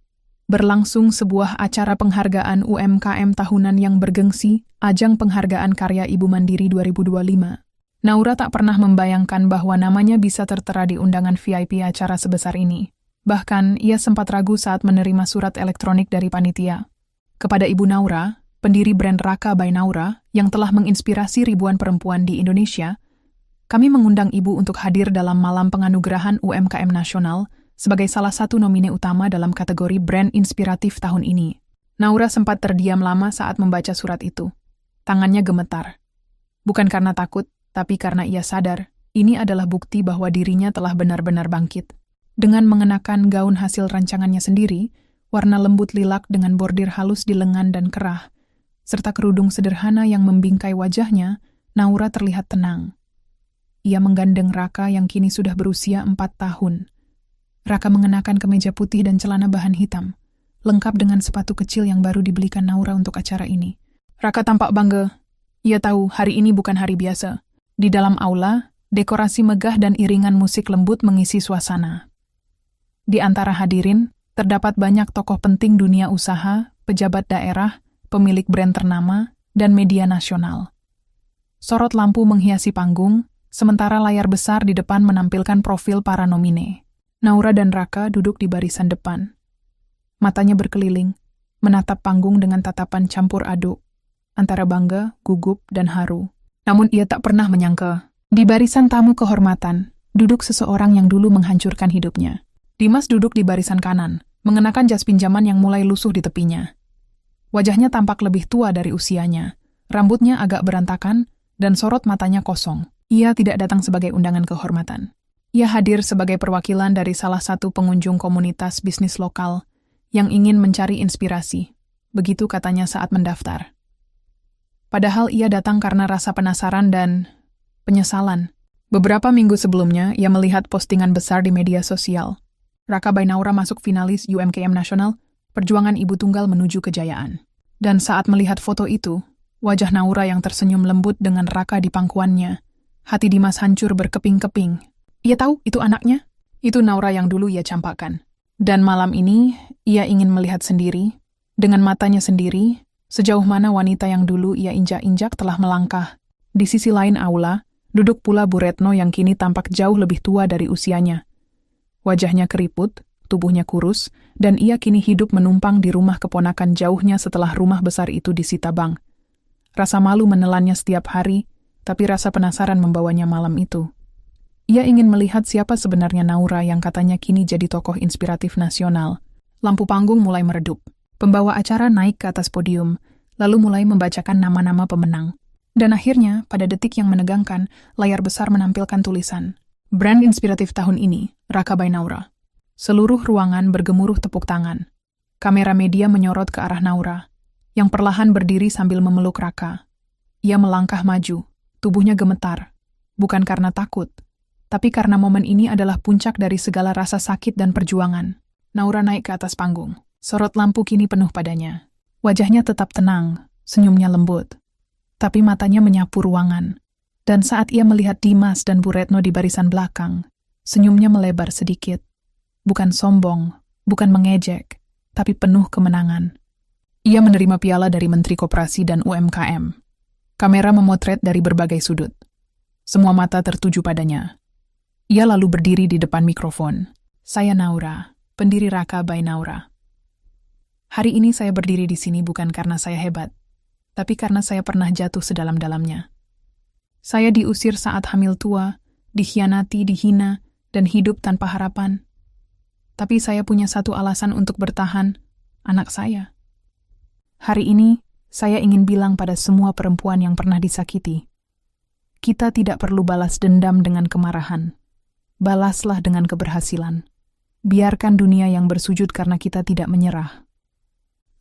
berlangsung sebuah acara penghargaan UMKM tahunan yang bergengsi, Ajang Penghargaan Karya Ibu Mandiri 2025. Naura tak pernah membayangkan bahwa namanya bisa tertera di undangan VIP acara sebesar ini. Bahkan, ia sempat ragu saat menerima surat elektronik dari panitia. Kepada Ibu Naura, pendiri brand Raka by Naura, yang telah menginspirasi ribuan perempuan di Indonesia, kami mengundang Ibu untuk hadir dalam malam penganugerahan UMKM Nasional sebagai salah satu nomine utama dalam kategori brand inspiratif tahun ini. Naura sempat terdiam lama saat membaca surat itu. Tangannya gemetar. Bukan karena takut, tapi karena ia sadar, ini adalah bukti bahwa dirinya telah benar-benar bangkit. Dengan mengenakan gaun hasil rancangannya sendiri, warna lembut lilak dengan bordir halus di lengan dan kerah, serta kerudung sederhana yang membingkai wajahnya, Naura terlihat tenang. Ia menggandeng Raka yang kini sudah berusia 4 tahun. Raka mengenakan kemeja putih dan celana bahan hitam, lengkap dengan sepatu kecil yang baru dibelikan Naura untuk acara ini. Raka tampak bangga. Ia tahu hari ini bukan hari biasa. Di dalam aula, dekorasi megah dan iringan musik lembut mengisi suasana. Di antara hadirin, terdapat banyak tokoh penting dunia usaha, pejabat daerah, pemilik brand ternama, dan media nasional. Sorot lampu menghiasi panggung, sementara layar besar di depan menampilkan profil para nomine. Naura dan Raka duduk di barisan depan. Matanya berkeliling, menatap panggung dengan tatapan campur aduk, antara bangga, gugup, dan haru. Namun ia tak pernah menyangka, di barisan tamu kehormatan, duduk seseorang yang dulu menghancurkan hidupnya. Dimas duduk di barisan kanan, mengenakan jas pinjaman yang mulai lusuh di tepinya. Wajahnya tampak lebih tua dari usianya, rambutnya agak berantakan, dan sorot matanya kosong. Ia tidak datang sebagai undangan kehormatan. Ia hadir sebagai perwakilan dari salah satu pengunjung komunitas bisnis lokal yang ingin mencari inspirasi. Begitu katanya saat mendaftar. Padahal ia datang karena rasa penasaran dan penyesalan. Beberapa minggu sebelumnya, ia melihat postingan besar di media sosial. Raka by Naura masuk finalis UMKM Nasional, perjuangan ibu tunggal menuju kejayaan. Dan saat melihat foto itu, wajah Naura yang tersenyum lembut dengan Raka di pangkuannya, hati Dimas hancur berkeping-keping. Ia tahu itu anaknya. Itu Naura yang dulu ia campakkan. Dan malam ini, ia ingin melihat sendiri, dengan matanya sendiri, sejauh mana wanita yang dulu ia injak-injak telah melangkah. Di sisi lain aula, Duduk pula Bu Retno yang kini tampak jauh lebih tua dari usianya. Wajahnya keriput, tubuhnya kurus, dan ia kini hidup menumpang di rumah keponakan jauhnya setelah rumah besar itu disita bank. Rasa malu menelannya setiap hari, tapi rasa penasaran membawanya malam itu. Ia ingin melihat siapa sebenarnya Naura yang katanya kini jadi tokoh inspiratif nasional. Lampu panggung mulai meredup. Pembawa acara naik ke atas podium, lalu mulai membacakan nama-nama pemenang. Dan akhirnya, pada detik yang menegangkan, layar besar menampilkan tulisan, "Brand inspiratif tahun ini, Raka by Naura." Seluruh ruangan bergemuruh tepuk tangan. Kamera media menyorot ke arah Naura, yang perlahan berdiri sambil memeluk Raka. Ia melangkah maju, tubuhnya gemetar, bukan karena takut, tapi karena momen ini adalah puncak dari segala rasa sakit dan perjuangan. Naura naik ke atas panggung. Sorot lampu kini penuh padanya. Wajahnya tetap tenang, senyumnya lembut. Tapi matanya menyapu ruangan. Dan saat ia melihat Dimas dan Bu Retno di barisan belakang, senyumnya melebar sedikit. Bukan sombong, bukan mengejek, tapi penuh kemenangan. Ia menerima piala dari Menteri Koperasi dan UMKM. Kamera memotret dari berbagai sudut. Semua mata tertuju padanya. Ia lalu berdiri di depan mikrofon. "Saya Naura, pendiri Raka by Naura. Hari ini saya berdiri di sini bukan karena saya hebat, tapi karena saya pernah jatuh sedalam-dalamnya. Saya diusir saat hamil tua, dikhianati, dihina, dan hidup tanpa harapan. Tapi saya punya satu alasan untuk bertahan, anak saya. Hari ini, saya ingin bilang pada semua perempuan yang pernah disakiti, kita tidak perlu balas dendam dengan kemarahan. Balaslah dengan keberhasilan. Biarkan dunia yang bersujud karena kita tidak menyerah."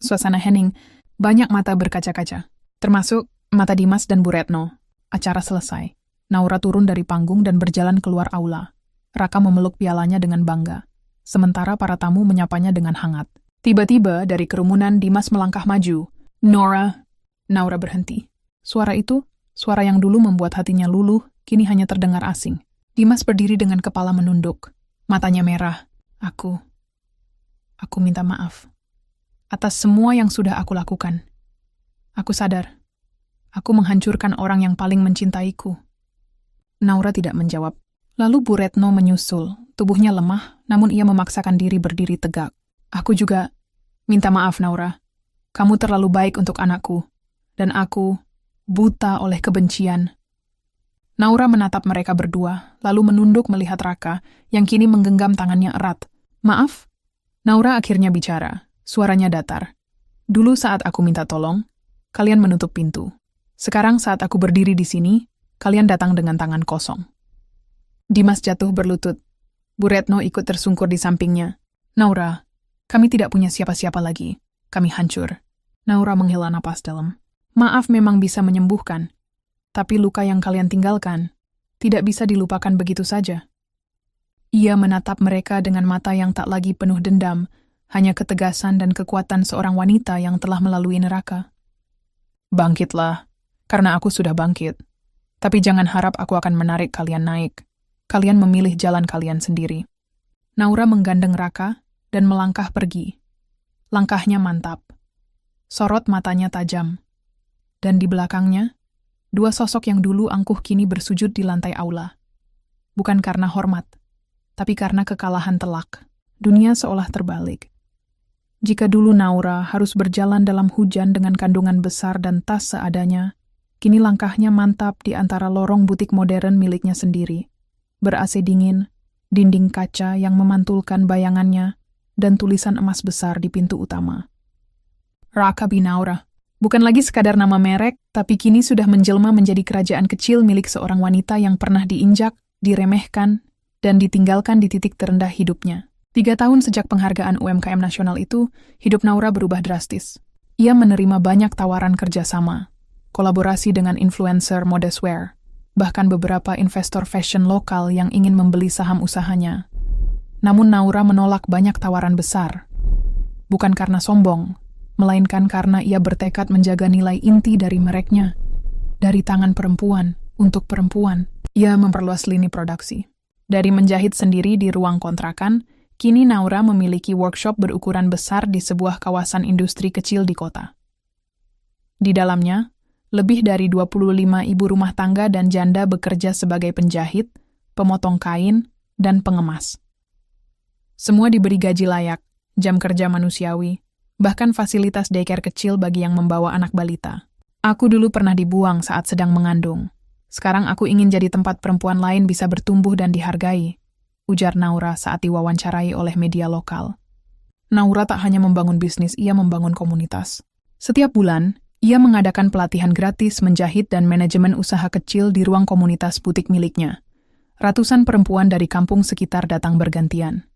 Suasana hening, banyak mata berkaca-kaca, termasuk mata Dimas dan Bu Retno. Acara selesai. Naura turun dari panggung dan berjalan keluar aula. Raka memeluk pialanya dengan bangga, sementara para tamu menyapanya dengan hangat. Tiba-tiba dari kerumunan Dimas melangkah maju. Naura berhenti. Suara itu, suara yang dulu membuat hatinya luluh, kini hanya terdengar asing. Dimas berdiri dengan kepala menunduk. Matanya merah. Aku minta maaf atas semua yang sudah aku lakukan. Aku sadar, aku menghancurkan orang yang paling mencintaiku. Naura tidak menjawab. Lalu Bu Retno menyusul. Tubuhnya lemah, namun ia memaksakan diri berdiri tegak. Aku juga minta maaf, Naura. Kamu terlalu baik untuk anakku. Dan aku buta oleh kebencian. Naura menatap mereka berdua, lalu menunduk melihat Raka, yang kini menggenggam tangannya erat. "Maaf?" Naura akhirnya bicara. Suaranya datar. "Dulu saat aku minta tolong, kalian menutup pintu. Sekarang saat aku berdiri di sini, kalian datang dengan tangan kosong." Dimas jatuh berlutut. Bu Retno ikut tersungkur di sampingnya. "Naura, kami tidak punya siapa-siapa lagi. Kami hancur." Naura menghela napas dalam. "Maaf memang bisa menyembuhkan, tapi luka yang kalian tinggalkan tidak bisa dilupakan begitu saja." Ia menatap mereka dengan mata yang tak lagi penuh dendam, hanya ketegasan dan kekuatan seorang wanita yang telah melalui neraka. "Bangkitlah, karena aku sudah bangkit. Tapi jangan harap aku akan menarik kalian naik. Kalian memilih jalan kalian sendiri." Naura menggandeng Raka dan melangkah pergi. Langkahnya mantap. Sorot matanya tajam. Dan di belakangnya, dua sosok yang dulu angkuh kini bersujud di lantai aula. Bukan karena hormat, tapi karena kekalahan telak. Dunia seolah terbalik. Jika dulu Naura harus berjalan dalam hujan dengan kandungan besar dan tas seadanya, kini langkahnya mantap di antara lorong butik modern miliknya sendiri. Ber-AC dingin, dinding kaca yang memantulkan bayangannya, dan tulisan emas besar di pintu utama. Raka by Naura. Bukan lagi sekadar nama merek, tapi kini sudah menjelma menjadi kerajaan kecil milik seorang wanita yang pernah diinjak, diremehkan, dan ditinggalkan di titik terendah hidupnya. 3 tahun sejak penghargaan UMKM nasional itu, hidup Naura berubah drastis. Ia menerima banyak tawaran kerjasama, kolaborasi dengan influencer modeswear, bahkan beberapa investor fashion lokal yang ingin membeli saham usahanya. Namun Naura menolak banyak tawaran besar. Bukan karena sombong, melainkan karena ia bertekad menjaga nilai inti dari mereknya. Dari tangan perempuan, untuk perempuan, ia memperluas lini produksi. Dari menjahit sendiri di ruang kontrakan, kini Naura memiliki workshop berukuran besar di sebuah kawasan industri kecil di kota. Di dalamnya, Lebih dari 25 ibu rumah tangga dan janda bekerja sebagai penjahit, pemotong kain, dan pengemas. Semua diberi gaji layak, jam kerja manusiawi, bahkan fasilitas daycare kecil bagi yang membawa anak balita. Aku dulu pernah dibuang saat sedang mengandung. Sekarang aku ingin jadi tempat perempuan lain bisa bertumbuh dan dihargai, ujar Naura saat diwawancarai oleh media lokal. Naura tak hanya membangun bisnis, ia membangun komunitas. Setiap bulan, ia mengadakan pelatihan gratis menjahit dan manajemen usaha kecil di ruang komunitas butik miliknya. Ratusan perempuan dari kampung sekitar datang bergantian.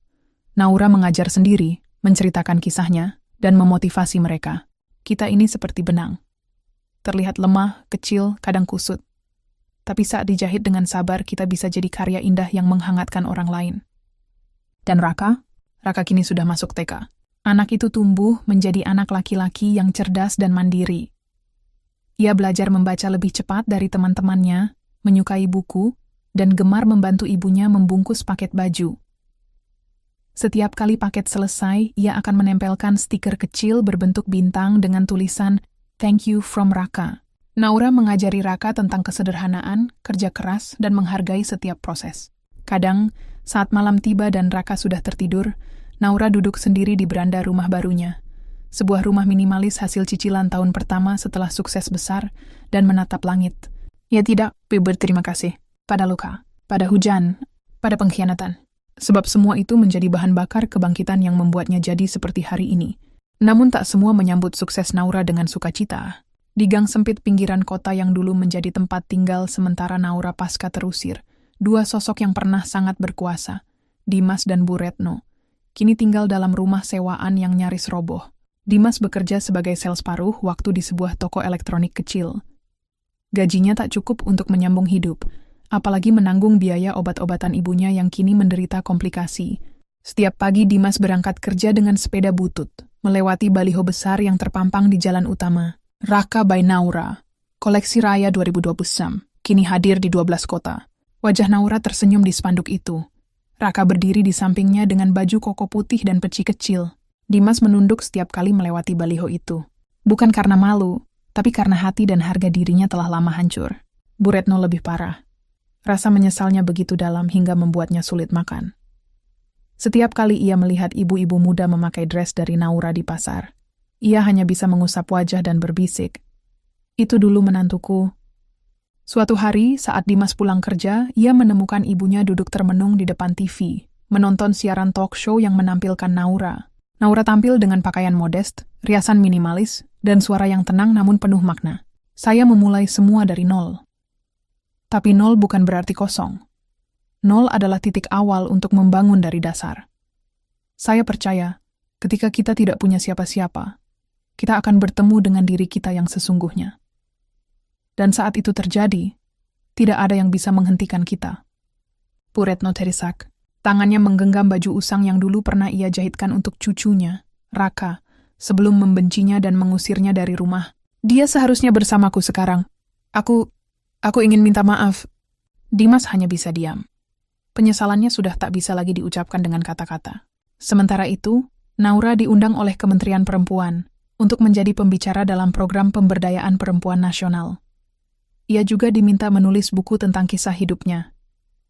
Naura mengajar sendiri, menceritakan kisahnya, dan memotivasi mereka. Kita ini seperti benang. Terlihat lemah, kecil, kadang kusut. Tapi saat dijahit dengan sabar, kita bisa jadi karya indah yang menghangatkan orang lain. Dan Raka kini sudah masuk TK. Anak itu tumbuh menjadi anak laki-laki yang cerdas dan mandiri. Ia belajar membaca lebih cepat dari teman-temannya, menyukai buku, dan gemar membantu ibunya membungkus paket baju. Setiap kali paket selesai, ia akan menempelkan stiker kecil berbentuk bintang dengan tulisan "Thank you from Raka". Naura mengajari Raka tentang kesederhanaan, kerja keras, dan menghargai setiap proses. Kadang, saat malam tiba dan Raka sudah tertidur, Naura duduk sendiri di beranda rumah barunya. Sebuah rumah minimalis hasil cicilan tahun pertama setelah sukses besar dan menatap langit. Ya tidak, berterima kasih. Pada luka, pada hujan, pada pengkhianatan. Sebab semua itu menjadi bahan bakar kebangkitan yang membuatnya jadi seperti hari ini. Namun tak semua menyambut sukses Naura dengan sukacita. Di gang sempit pinggiran kota yang dulu menjadi tempat tinggal sementara Naura pasca terusir, dua sosok yang pernah sangat berkuasa, Dimas dan Bu Retno, kini tinggal dalam rumah sewaan yang nyaris roboh. Dimas bekerja sebagai sales paruh waktu di sebuah toko elektronik kecil. Gajinya tak cukup untuk menyambung hidup, apalagi menanggung biaya obat-obatan ibunya yang kini menderita komplikasi. Setiap pagi Dimas berangkat kerja dengan sepeda butut, melewati baliho besar yang terpampang di jalan utama. Raka by Naura, koleksi raya 2020, kini hadir di 12 kota. Wajah Naura tersenyum di spanduk itu. Raka berdiri di sampingnya dengan baju koko putih dan peci kecil. Dimas menunduk setiap kali melewati baliho itu. Bukan karena malu, tapi karena hati dan harga dirinya telah lama hancur. Bu Retno lebih parah. Rasa menyesalnya begitu dalam hingga membuatnya sulit makan. Setiap kali ia melihat ibu-ibu muda memakai dress dari Naura di pasar, ia hanya bisa mengusap wajah dan berbisik, "Itu dulu menantuku." Suatu hari, saat Dimas pulang kerja, ia menemukan ibunya duduk termenung di depan TV, menonton siaran talk show yang menampilkan Naura. Naura tampil dengan pakaian modest, riasan minimalis, dan suara yang tenang namun penuh makna. "Saya memulai semua dari nol." Tapi nol bukan berarti kosong. Nol adalah titik awal untuk membangun dari dasar. Saya percaya, ketika kita tidak punya siapa-siapa, kita akan bertemu dengan diri kita yang sesungguhnya. Dan saat itu terjadi, tidak ada yang bisa menghentikan kita. Bu Retno terisak. Tangannya menggenggam baju usang yang dulu pernah ia jahitkan untuk cucunya, Raka, sebelum membencinya dan mengusirnya dari rumah. "Dia seharusnya bersamaku sekarang. Aku ingin minta maaf." Dimas hanya bisa diam. Penyesalannya sudah tak bisa lagi diucapkan dengan kata-kata. Sementara itu, Naura diundang oleh Kementerian Perempuan untuk menjadi pembicara dalam program pemberdayaan perempuan nasional. Ia juga diminta menulis buku tentang kisah hidupnya.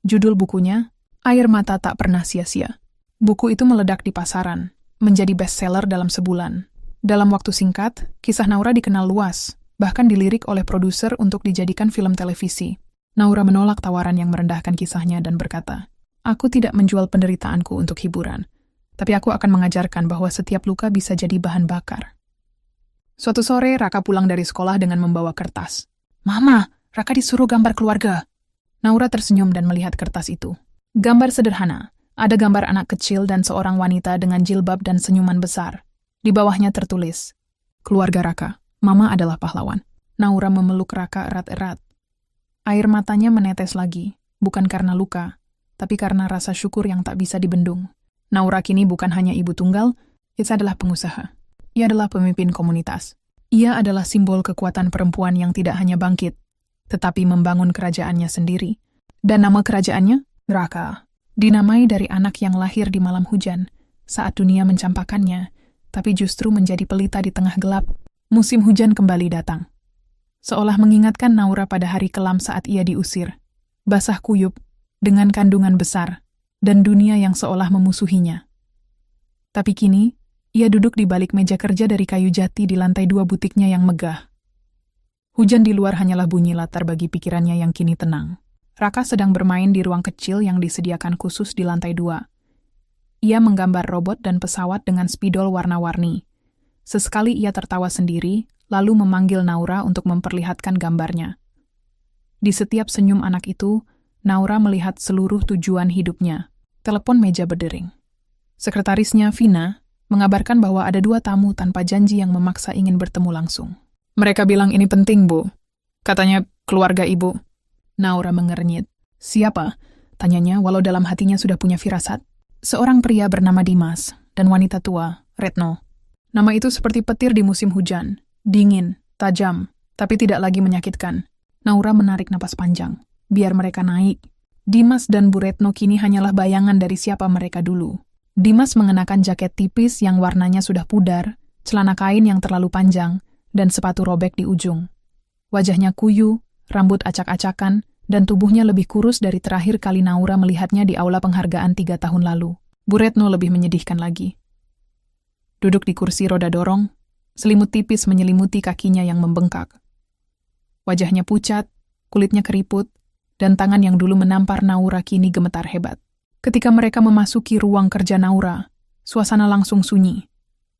Judul bukunya, Air Mata Tak Pernah Sia-Sia. Buku itu meledak di pasaran, menjadi bestseller dalam sebulan. Dalam waktu singkat, kisah Naura dikenal luas, bahkan dilirik oleh produser untuk dijadikan film televisi. Naura menolak tawaran yang merendahkan kisahnya dan berkata, "Aku tidak menjual penderitaanku untuk hiburan, tapi aku akan mengajarkan bahwa setiap luka bisa jadi bahan bakar." Suatu sore, Raka pulang dari sekolah dengan membawa kertas. "Mama, Raka disuruh gambar keluarga." Naura tersenyum dan melihat kertas itu. Gambar sederhana, ada gambar anak kecil dan seorang wanita dengan jilbab dan senyuman besar. Di bawahnya tertulis, "Keluarga Raka, Mama adalah pahlawan." Naura memeluk Raka erat-erat. Air matanya menetes lagi, bukan karena luka, tapi karena rasa syukur yang tak bisa dibendung. Naura kini bukan hanya ibu tunggal, ia adalah pengusaha. Ia adalah pemimpin komunitas. Ia adalah simbol kekuatan perempuan yang tidak hanya bangkit, tetapi membangun kerajaannya sendiri. Dan nama kerajaannya? Raka. Dinamai dari anak yang lahir di malam hujan, saat dunia mencampakkannya, tapi justru menjadi pelita di tengah gelap. Musim hujan kembali datang. seolah mengingatkan Naura pada hari kelam saat ia diusir. Basah kuyup, dengan kandungan besar, dan dunia yang seolah memusuhinya. Tapi kini, ia duduk di balik meja kerja dari kayu jati di lantai 2 butiknya yang megah. Hujan di luar hanyalah bunyi latar bagi pikirannya yang kini tenang. Raka sedang bermain di ruang kecil yang disediakan khusus di lantai 2. Ia menggambar robot dan pesawat dengan spidol warna-warni. Sesekali ia tertawa sendiri, lalu memanggil Naura untuk memperlihatkan gambarnya. Di setiap senyum anak itu, Naura melihat seluruh tujuan hidupnya. Telepon meja berdering. Sekretarisnya, Vina, mengabarkan bahwa ada 2 tamu tanpa janji yang memaksa ingin bertemu langsung. Mereka bilang ini penting, Bu. Katanya keluarga Ibu. Naura mengernyit. Siapa? Tanyanya walau dalam hatinya sudah punya firasat. Seorang pria bernama Dimas dan wanita tua, Retno. Nama itu seperti petir di musim hujan. Dingin, tajam, tapi tidak lagi menyakitkan. Naura menarik napas panjang. Biar mereka naik. Dimas dan Bu Retno kini hanyalah bayangan dari siapa mereka dulu. Dimas mengenakan jaket tipis yang warnanya sudah pudar, celana kain yang terlalu panjang, dan sepatu robek di ujung. Wajahnya kuyu, rambut acak-acakan, dan tubuhnya lebih kurus dari terakhir kali Naura melihatnya di aula penghargaan 3 tahun lalu. Bu Retno lebih menyedihkan lagi. Duduk di kursi roda dorong, selimut tipis menyelimuti kakinya yang membengkak. Wajahnya pucat, kulitnya keriput, dan tangan yang dulu menampar Naura kini gemetar hebat. Ketika mereka memasuki ruang kerja Naura, suasana langsung sunyi.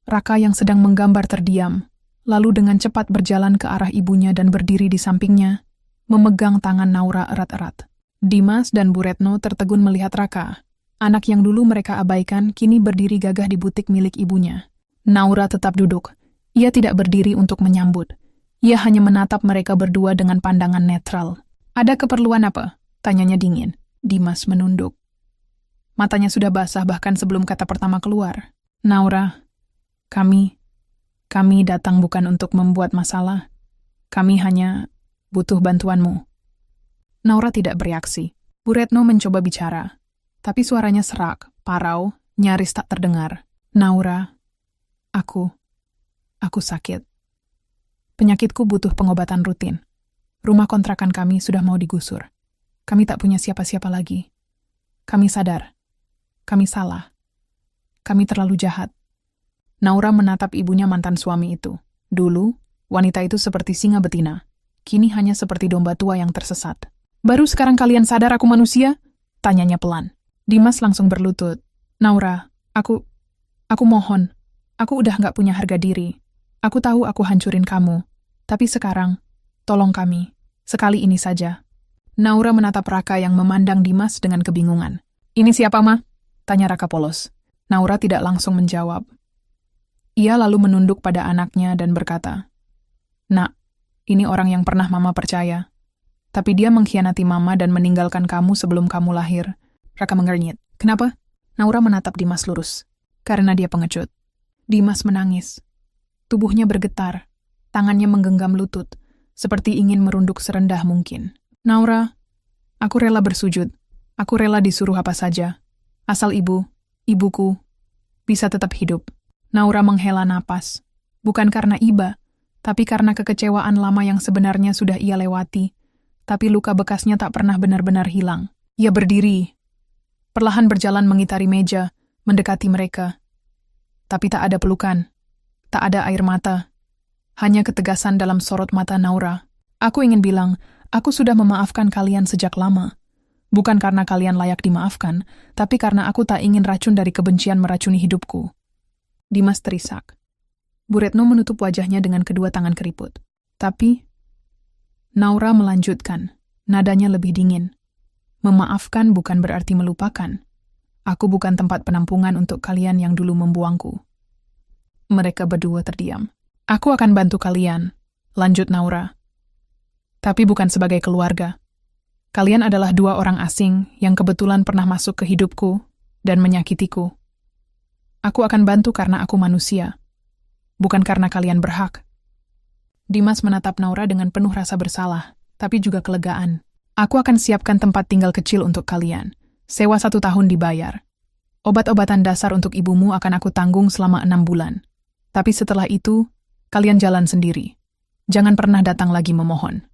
Raka yang sedang menggambar terdiam, lalu dengan cepat berjalan ke arah ibunya dan berdiri di sampingnya, memegang tangan Naura erat-erat. Dimas dan Bu Retno tertegun melihat Raka. Anak yang dulu mereka abaikan kini berdiri gagah di butik milik ibunya. Naura tetap duduk. Ia tidak berdiri untuk menyambut. Ia hanya menatap mereka berdua dengan pandangan netral. Ada keperluan apa? Tanyanya dingin. Dimas menunduk. Matanya sudah basah bahkan sebelum kata pertama keluar. Naura, kami datang bukan untuk membuat masalah. Kami hanya butuh bantuanmu. Naura tidak bereaksi. Bu Retno mencoba bicara, tapi suaranya serak, parau, nyaris tak terdengar. Naura, aku sakit. Penyakitku butuh pengobatan rutin. Rumah kontrakan kami sudah mau digusur. Kami tak punya siapa-siapa lagi. Kami sadar. Kami salah. Kami terlalu jahat. Naura menatap ibunya mantan suami itu. Dulu, wanita itu seperti singa betina. Kini hanya seperti domba tua yang tersesat. Baru sekarang kalian sadar aku manusia? Tanyanya pelan. Dimas langsung berlutut. Naura, aku mohon. Aku udah gak punya harga diri. Aku tahu aku hancurin kamu. Tapi sekarang, tolong kami. Sekali ini saja. Naura menatap Raka yang memandang Dimas dengan kebingungan. Ini siapa, Ma? Tanya Raka polos. Naura tidak langsung menjawab. Ia lalu menunduk pada anaknya dan berkata, Nak, ini orang yang pernah Mama percaya. Tapi dia mengkhianati Mama dan meninggalkan kamu sebelum kamu lahir. Raka mengernyit. Kenapa? Naura menatap Dimas lurus. Karena dia pengecut. Dimas menangis. Tubuhnya bergetar. Tangannya menggenggam lutut, seperti ingin merunduk serendah mungkin. Naura, aku rela bersujud. Aku rela disuruh apa saja. Asal ibuku, bisa tetap hidup. Naura menghela napas. Bukan karena iba, tapi karena kekecewaan lama yang sebenarnya sudah ia lewati. Tapi luka bekasnya tak pernah benar-benar hilang. Ia berdiri. Perlahan berjalan mengitari meja, mendekati mereka. Tapi tak ada pelukan. Tak ada air mata. Hanya ketegasan dalam sorot mata Naura. Aku ingin bilang, aku sudah memaafkan kalian sejak lama. Bukan karena kalian layak dimaafkan, tapi karena aku tak ingin racun dari kebencian meracuni hidupku. Dimas terisak. Bu Retno menutup wajahnya dengan kedua tangan keriput. Tapi, Naura melanjutkan, nadanya lebih dingin. Memaafkan bukan berarti melupakan. Aku bukan tempat penampungan untuk kalian yang dulu membuangku. Mereka berdua terdiam. Aku akan bantu kalian, lanjut Naura. Tapi bukan sebagai keluarga. Kalian adalah 2 orang asing yang kebetulan pernah masuk ke hidupku dan menyakitiku. Aku akan bantu karena aku manusia, bukan karena kalian berhak. Dimas menatap Naura dengan penuh rasa bersalah, tapi juga kelegaan. Aku akan siapkan tempat tinggal kecil untuk kalian. Sewa 1 tahun dibayar. Obat-obatan dasar untuk ibumu akan aku tanggung selama 6 bulan. Tapi setelah itu, kalian jalan sendiri. Jangan pernah datang lagi memohon.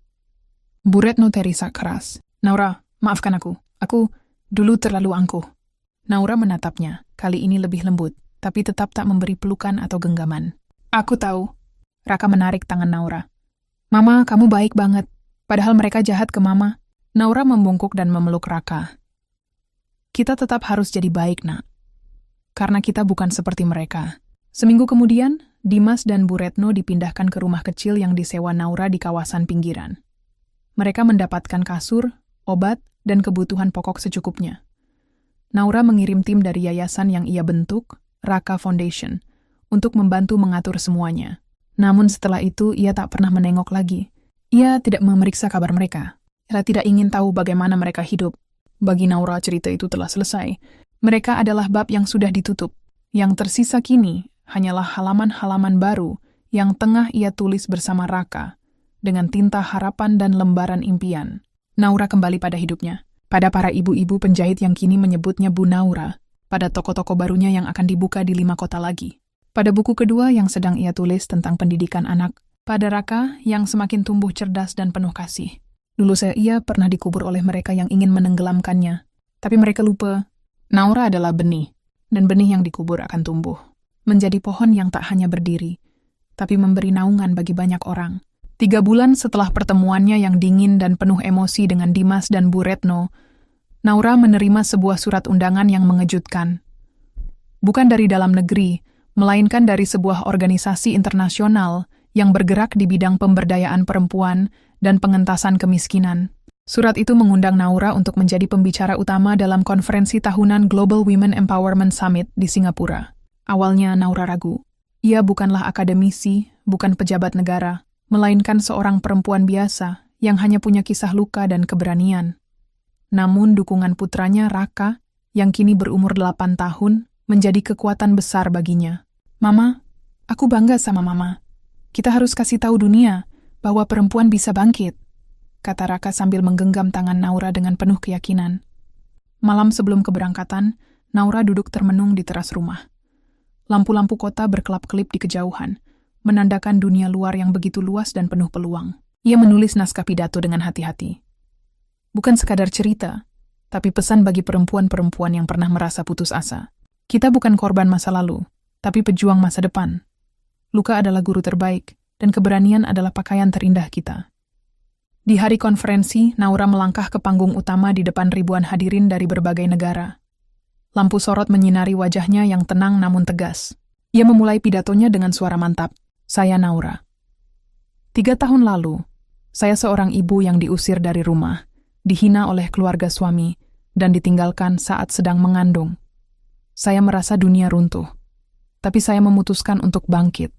Bu Retno terisak keras. Naura, maafkan aku. Aku dulu terlalu angkuh. Naura menatapnya, kali ini lebih lembut, tapi tetap tak memberi pelukan atau genggaman. Aku tahu. Raka menarik tangan Naura. Mama, kamu baik banget. Padahal mereka jahat ke Mama. Naura membungkuk dan memeluk Raka. Kita tetap harus jadi baik, Nak. Karena kita bukan seperti mereka. Seminggu kemudian, Dimas dan Bu Retno dipindahkan ke rumah kecil yang disewa Naura di kawasan pinggiran. Mereka mendapatkan kasur, obat, dan kebutuhan pokok secukupnya. Naura mengirim tim dari yayasan yang ia bentuk, Raka Foundation, untuk membantu mengatur semuanya. Namun setelah itu ia tak pernah menengok lagi. Ia tidak memeriksa kabar mereka. Ia tidak ingin tahu bagaimana mereka hidup. Bagi Naura cerita itu telah selesai. Mereka adalah bab yang sudah ditutup. Yang tersisa kini hanyalah halaman-halaman baru yang tengah ia tulis bersama Raka, dengan tinta harapan dan lembaran impian. Naura kembali pada hidupnya. Pada para ibu-ibu penjahit yang kini menyebutnya Bu Naura, pada toko-toko barunya yang akan dibuka di 5 kota lagi. Pada buku kedua yang sedang ia tulis tentang pendidikan anak, pada Raka yang semakin tumbuh cerdas dan penuh kasih. Dulu ia pernah dikubur oleh mereka yang ingin menenggelamkannya, tapi mereka lupa. Naura adalah benih, dan benih yang dikubur akan tumbuh. Menjadi pohon yang tak hanya berdiri, tapi memberi naungan bagi banyak orang. 3 bulan setelah pertemuannya yang dingin dan penuh emosi dengan Dimas dan Bu Retno, Naura menerima sebuah surat undangan yang mengejutkan. Bukan dari dalam negeri, melainkan dari sebuah organisasi internasional yang bergerak di bidang pemberdayaan perempuan dan pengentasan kemiskinan. Surat itu mengundang Naura untuk menjadi pembicara utama dalam konferensi tahunan Global Women Empowerment Summit di Singapura. Awalnya Naura ragu. Ia bukanlah akademisi, bukan pejabat negara, melainkan seorang perempuan biasa yang hanya punya kisah luka dan keberanian. Namun dukungan putranya Raka, yang kini berumur 8 tahun, menjadi kekuatan besar baginya. Mama, aku bangga sama Mama. Kita harus kasih tahu dunia bahwa perempuan bisa bangkit, kata Raka sambil menggenggam tangan Naura dengan penuh keyakinan. Malam sebelum keberangkatan, Naura duduk termenung di teras rumah. Lampu-lampu kota berkelap-kelip di kejauhan, menandakan dunia luar yang begitu luas dan penuh peluang. Ia menulis naskah pidato dengan hati-hati. Bukan sekadar cerita, tapi pesan bagi perempuan-perempuan yang pernah merasa putus asa. Kita bukan korban masa lalu, tapi pejuang masa depan. Luka adalah guru terbaik, dan keberanian adalah pakaian terindah kita. Di hari konferensi, Naura melangkah ke panggung utama di depan ribuan hadirin dari berbagai negara. Lampu sorot menyinari wajahnya yang tenang namun tegas. Ia memulai pidatonya dengan suara mantap. Saya Naura. 3 tahun lalu, saya seorang ibu yang diusir dari rumah, dihina oleh keluarga suami, dan ditinggalkan saat sedang mengandung. Saya merasa dunia runtuh, tapi saya memutuskan untuk bangkit,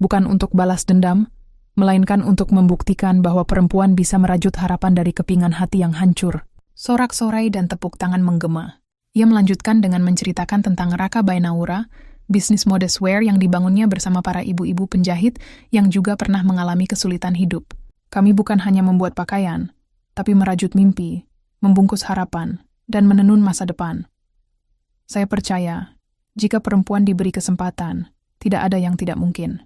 bukan untuk balas dendam, melainkan untuk membuktikan bahwa perempuan bisa merajut harapan dari kepingan hati yang hancur. Sorak-sorai dan tepuk tangan menggema. Ia melanjutkan dengan menceritakan tentang Raka by Naura, bisnis modest wear yang dibangunnya bersama para ibu-ibu penjahit yang juga pernah mengalami kesulitan hidup. Kami bukan hanya membuat pakaian, tapi merajut mimpi, membungkus harapan, dan menenun masa depan. Saya percaya, jika perempuan diberi kesempatan, tidak ada yang tidak mungkin.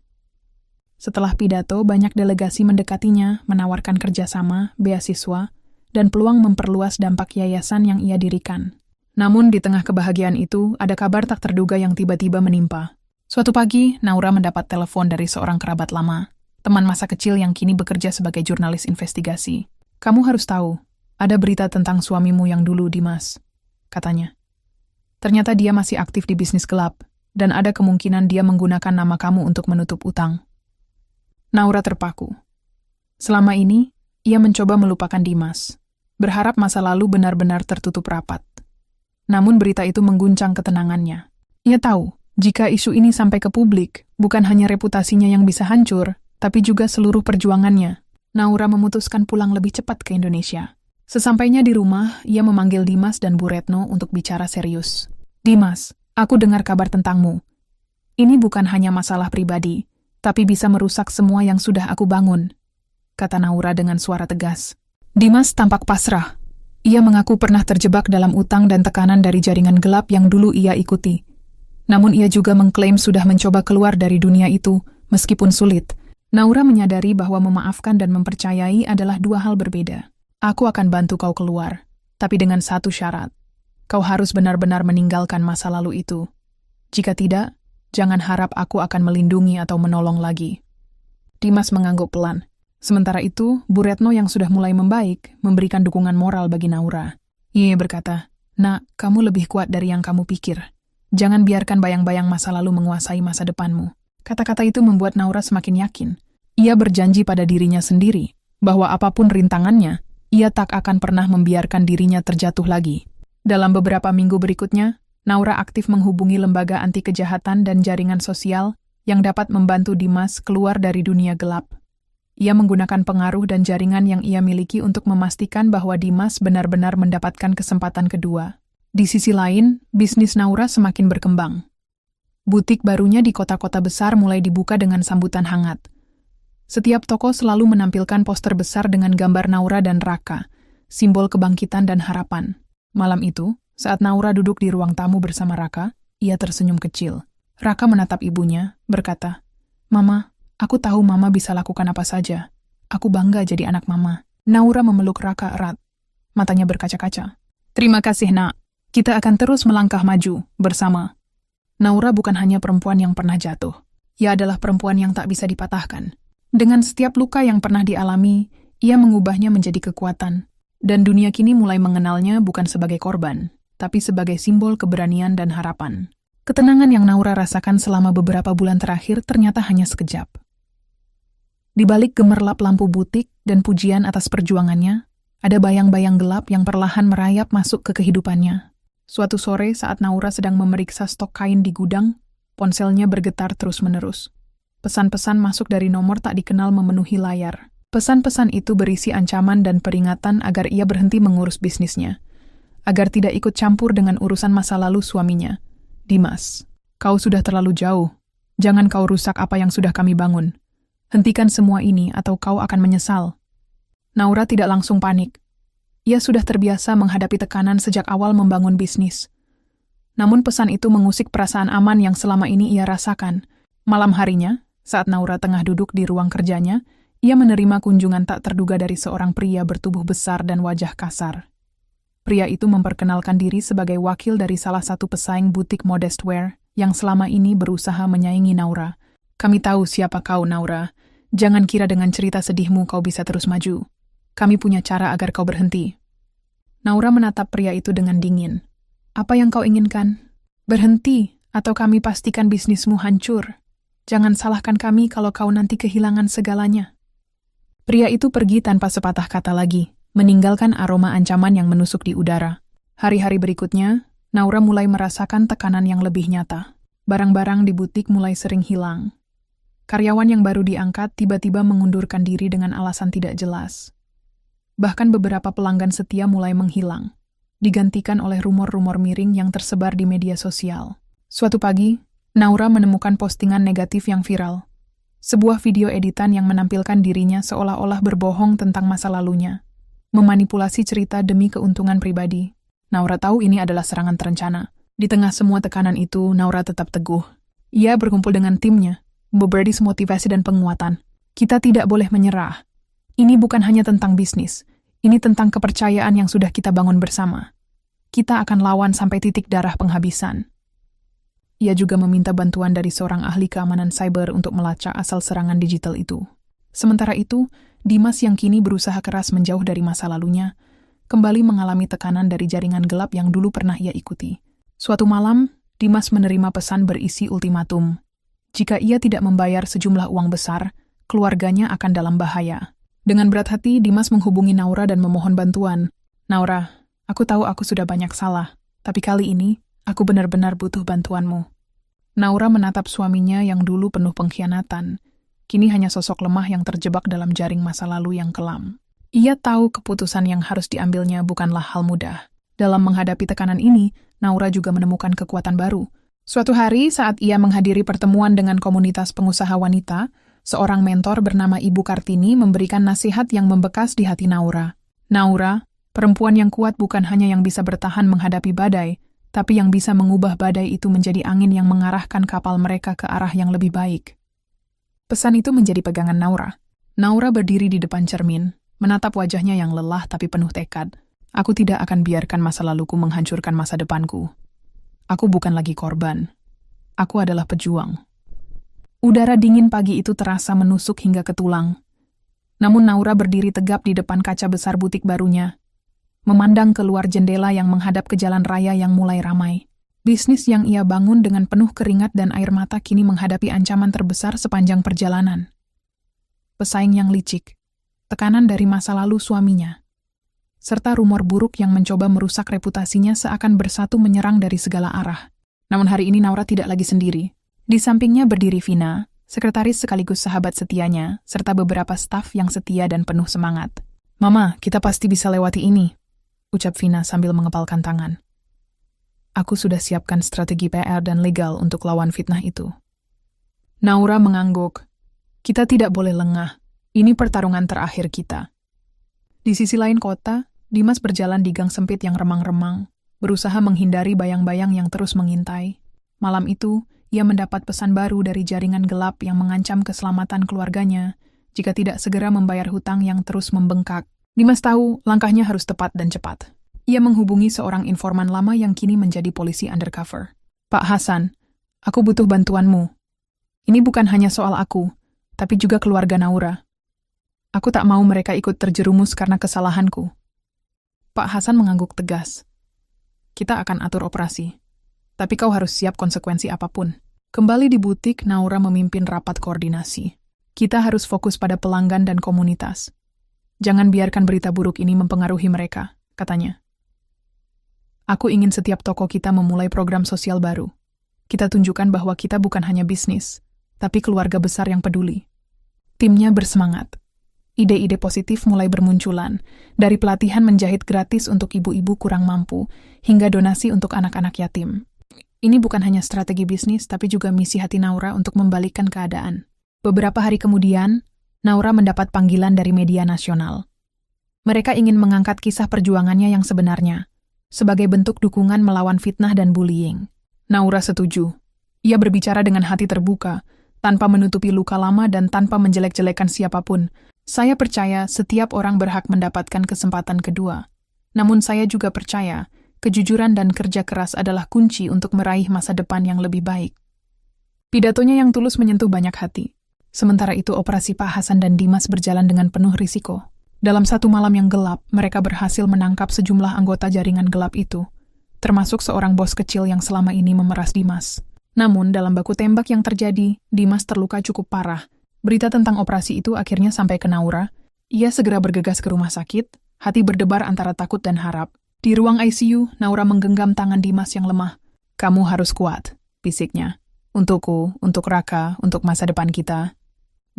Setelah pidato, banyak delegasi mendekatinya, menawarkan kerjasama, beasiswa, dan peluang memperluas dampak yayasan yang ia dirikan. Namun di tengah kebahagiaan itu, ada kabar tak terduga yang tiba-tiba menimpa. Suatu pagi, Naura mendapat telepon dari seorang kerabat lama, teman masa kecil yang kini bekerja sebagai jurnalis investigasi. Kamu harus tahu, ada berita tentang suamimu yang dulu, Dimas, katanya. Ternyata dia masih aktif di bisnis gelap, dan ada kemungkinan dia menggunakan nama kamu untuk menutup utang. Naura terpaku. Selama ini, ia mencoba melupakan Dimas, berharap masa lalu benar-benar tertutup rapat. Namun berita itu mengguncang ketenangannya. Ia tahu, jika isu ini sampai ke publik, bukan hanya reputasinya yang bisa hancur, tapi juga seluruh perjuangannya. Naura memutuskan pulang lebih cepat ke Indonesia. Sesampainya di rumah, ia memanggil Dimas dan Bu Retno untuk bicara serius. Dimas, aku dengar kabar tentangmu. Ini bukan hanya masalah pribadi, tapi bisa merusak semua yang sudah aku bangun, kata Naura dengan suara tegas. Dimas tampak pasrah. Ia mengaku pernah terjebak dalam utang dan tekanan dari jaringan gelap yang dulu ia ikuti. Namun ia juga mengklaim sudah mencoba keluar dari dunia itu, meskipun sulit. Naura menyadari bahwa memaafkan dan mempercayai adalah dua hal berbeda. Aku akan bantu kau keluar, tapi dengan satu syarat. Kau harus benar-benar meninggalkan masa lalu itu. Jika tidak, jangan harap aku akan melindungi atau menolong lagi. Dimas mengangguk pelan. Sementara itu, Bu Retno yang sudah mulai membaik, memberikan dukungan moral bagi Naura. Ia berkata, "Nak, kamu lebih kuat dari yang kamu pikir. Jangan biarkan bayang-bayang masa lalu menguasai masa depanmu." Kata-kata itu membuat Naura semakin yakin. Ia berjanji pada dirinya sendiri, bahwa apapun rintangannya, ia tak akan pernah membiarkan dirinya terjatuh lagi. Dalam beberapa minggu berikutnya, Naura aktif menghubungi lembaga anti kejahatan dan jaringan sosial yang dapat membantu Dimas keluar dari dunia gelap. Ia menggunakan pengaruh dan jaringan yang ia miliki untuk memastikan bahwa Dimas benar-benar mendapatkan kesempatan kedua. Di sisi lain, bisnis Naura semakin berkembang. Butik barunya di kota-kota besar mulai dibuka dengan sambutan hangat. Setiap toko selalu menampilkan poster besar dengan gambar Naura dan Raka, simbol kebangkitan dan harapan. Malam itu, saat Naura duduk di ruang tamu bersama Raka, ia tersenyum kecil. Raka menatap ibunya, berkata, "Mama, aku tahu Mama bisa lakukan apa saja. Aku bangga jadi anak Mama." Naura memeluk Raka erat. Matanya berkaca-kaca. "Terima kasih, Nak. Kita akan terus melangkah maju, bersama." Naura bukan hanya perempuan yang pernah jatuh. Ia adalah perempuan yang tak bisa dipatahkan. Dengan setiap luka yang pernah dialami, ia mengubahnya menjadi kekuatan. Dan dunia kini mulai mengenalnya bukan sebagai korban, tapi sebagai simbol keberanian dan harapan. Ketenangan yang Naura rasakan selama beberapa bulan terakhir ternyata hanya sekejap. Di balik gemerlap lampu butik dan pujian atas perjuangannya, ada bayang-bayang gelap yang perlahan merayap masuk ke kehidupannya. Suatu sore saat Naura sedang memeriksa stok kain di gudang, ponselnya bergetar terus-menerus. Pesan-pesan masuk dari nomor tak dikenal memenuhi layar. Pesan-pesan itu berisi ancaman dan peringatan agar ia berhenti mengurus bisnisnya. Agar tidak ikut campur dengan urusan masa lalu suaminya. "Dimas, kau sudah terlalu jauh. Jangan kau rusak apa yang sudah kami bangun. Hentikan semua ini atau kau akan menyesal." Naura tidak langsung panik. Ia sudah terbiasa menghadapi tekanan sejak awal membangun bisnis. Namun pesan itu mengusik perasaan aman yang selama ini ia rasakan. Malam harinya, saat Naura tengah duduk di ruang kerjanya, ia menerima kunjungan tak terduga dari seorang pria bertubuh besar dan wajah kasar. Pria itu memperkenalkan diri sebagai wakil dari salah satu pesaing butik modest wear yang selama ini berusaha menyaingi Naura. "Kami tahu siapa kau, Naura. Jangan kira dengan cerita sedihmu kau bisa terus maju. Kami punya cara agar kau berhenti." Naura menatap pria itu dengan dingin. "Apa yang kau inginkan? Berhenti, atau kami pastikan bisnismu hancur. Jangan salahkan kami kalau kau nanti kehilangan segalanya." Pria itu pergi tanpa sepatah kata lagi, meninggalkan aroma ancaman yang menusuk di udara. Hari-hari berikutnya, Naura mulai merasakan tekanan yang lebih nyata. Barang-barang di butik mulai sering hilang. Karyawan yang baru diangkat tiba-tiba mengundurkan diri dengan alasan tidak jelas. Bahkan beberapa pelanggan setia mulai menghilang, digantikan oleh rumor-rumor miring yang tersebar di media sosial. Suatu pagi, Naura menemukan postingan negatif yang viral. Sebuah video editan yang menampilkan dirinya seolah-olah berbohong tentang masa lalunya, memanipulasi cerita demi keuntungan pribadi. Naura tahu ini adalah serangan terencana. Di tengah semua tekanan itu, Naura tetap teguh. Ia berkumpul dengan timnya, memberi motivasi dan penguatan. "Kita tidak boleh menyerah. Ini bukan hanya tentang bisnis. Ini tentang kepercayaan yang sudah kita bangun bersama. Kita akan lawan sampai titik darah penghabisan." Ia juga meminta bantuan dari seorang ahli keamanan cyber untuk melacak asal serangan digital itu. Sementara itu, Dimas yang kini berusaha keras menjauh dari masa lalunya, kembali mengalami tekanan dari jaringan gelap yang dulu pernah ia ikuti. Suatu malam, Dimas menerima pesan berisi ultimatum. Jika ia tidak membayar sejumlah uang besar, keluarganya akan dalam bahaya. Dengan berat hati, Dimas menghubungi Naura dan memohon bantuan. "Naura, aku tahu aku sudah banyak salah, tapi kali ini, aku benar-benar butuh bantuanmu." Naura menatap suaminya yang dulu penuh pengkhianatan, kini hanya sosok lemah yang terjebak dalam jaring masa lalu yang kelam. Ia tahu keputusan yang harus diambilnya bukanlah hal mudah. Dalam menghadapi tekanan ini, Naura juga menemukan kekuatan baru. Suatu hari saat ia menghadiri pertemuan dengan komunitas pengusaha wanita, seorang mentor bernama Ibu Kartini memberikan nasihat yang membekas di hati Naura. "Naura, perempuan yang kuat bukan hanya yang bisa bertahan menghadapi badai, tapi yang bisa mengubah badai itu menjadi angin yang mengarahkan kapal mereka ke arah yang lebih baik." Pesan itu menjadi pegangan Naura. Naura berdiri di depan cermin, menatap wajahnya yang lelah tapi penuh tekad. Aku tidak akan biarkan masa laluku menghancurkan masa depanku. Aku bukan lagi korban. Aku adalah pejuang. Udara dingin pagi itu terasa menusuk hingga ke tulang. Namun Naura berdiri tegap di depan kaca besar butik barunya, memandang keluar jendela yang menghadap ke jalan raya yang mulai ramai. Bisnis yang ia bangun dengan penuh keringat dan air mata kini menghadapi ancaman terbesar sepanjang perjalanan. Pesaing yang licik, tekanan dari masa lalu suaminya, serta rumor buruk yang mencoba merusak reputasinya seakan bersatu menyerang dari segala arah. Namun hari ini Naura tidak lagi sendiri. Di sampingnya berdiri Vina, sekretaris sekaligus sahabat setianya, serta beberapa staf yang setia dan penuh semangat. "Mama, kita pasti bisa lewati ini," ucap Vina sambil mengepalkan tangan. "Aku sudah siapkan strategi PR dan legal untuk lawan fitnah itu." Naura mengangguk. "Kita tidak boleh lengah. Ini pertarungan terakhir kita." Di sisi lain kota, Dimas berjalan di gang sempit yang remang-remang, berusaha menghindari bayang-bayang yang terus mengintai. Malam itu, ia mendapat pesan baru dari jaringan gelap yang mengancam keselamatan keluarganya jika tidak segera membayar hutang yang terus membengkak. Dimas tahu langkahnya harus tepat dan cepat. Ia menghubungi seorang informan lama yang kini menjadi polisi undercover. "Pak Hasan, aku butuh bantuanmu. Ini bukan hanya soal aku, tapi juga keluarga Naura. Aku tak mau mereka ikut terjerumus karena kesalahanku." Pak Hasan mengangguk tegas. "Kita akan atur operasi, tapi kau harus siap konsekuensi apapun." Kembali di butik, Naura memimpin rapat koordinasi. "Kita harus fokus pada pelanggan dan komunitas. Jangan biarkan berita buruk ini mempengaruhi mereka," katanya. "Aku ingin setiap toko kita memulai program sosial baru. Kita tunjukkan bahwa kita bukan hanya bisnis, tapi keluarga besar yang peduli." Timnya bersemangat. Ide-ide positif mulai bermunculan, dari pelatihan menjahit gratis untuk ibu-ibu kurang mampu, hingga donasi untuk anak-anak yatim. Ini bukan hanya strategi bisnis, tapi juga misi hati Naura untuk membalikkan keadaan. Beberapa hari kemudian, Naura mendapat panggilan dari media nasional. Mereka ingin mengangkat kisah perjuangannya yang sebenarnya, sebagai bentuk dukungan melawan fitnah dan bullying. Naura setuju. Ia berbicara dengan hati terbuka, tanpa menutupi luka lama dan tanpa menjelek-jelekan siapapun. "Saya percaya setiap orang berhak mendapatkan kesempatan kedua. Namun saya juga percaya kejujuran dan kerja keras adalah kunci untuk meraih masa depan yang lebih baik." Pidatonya yang tulus menyentuh banyak hati. Sementara itu operasi Pak Hasan dan Dimas berjalan dengan penuh risiko. Dalam satu malam yang gelap, mereka berhasil menangkap sejumlah anggota jaringan gelap itu, termasuk seorang bos kecil yang selama ini memeras Dimas. Namun dalam baku tembak yang terjadi, Dimas terluka cukup parah. Berita tentang operasi itu akhirnya sampai ke Naura. Ia segera bergegas ke rumah sakit, hati berdebar antara takut dan harap. Di ruang ICU, Naura menggenggam tangan Dimas yang lemah. "Kamu harus kuat," bisiknya. "Untukku, untuk Raka, untuk masa depan kita."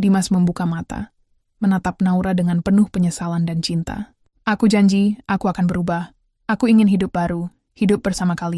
Dimas membuka mata, menatap Naura dengan penuh penyesalan dan cinta. "Aku janji, aku akan berubah. Aku ingin hidup baru, hidup bersama kalian."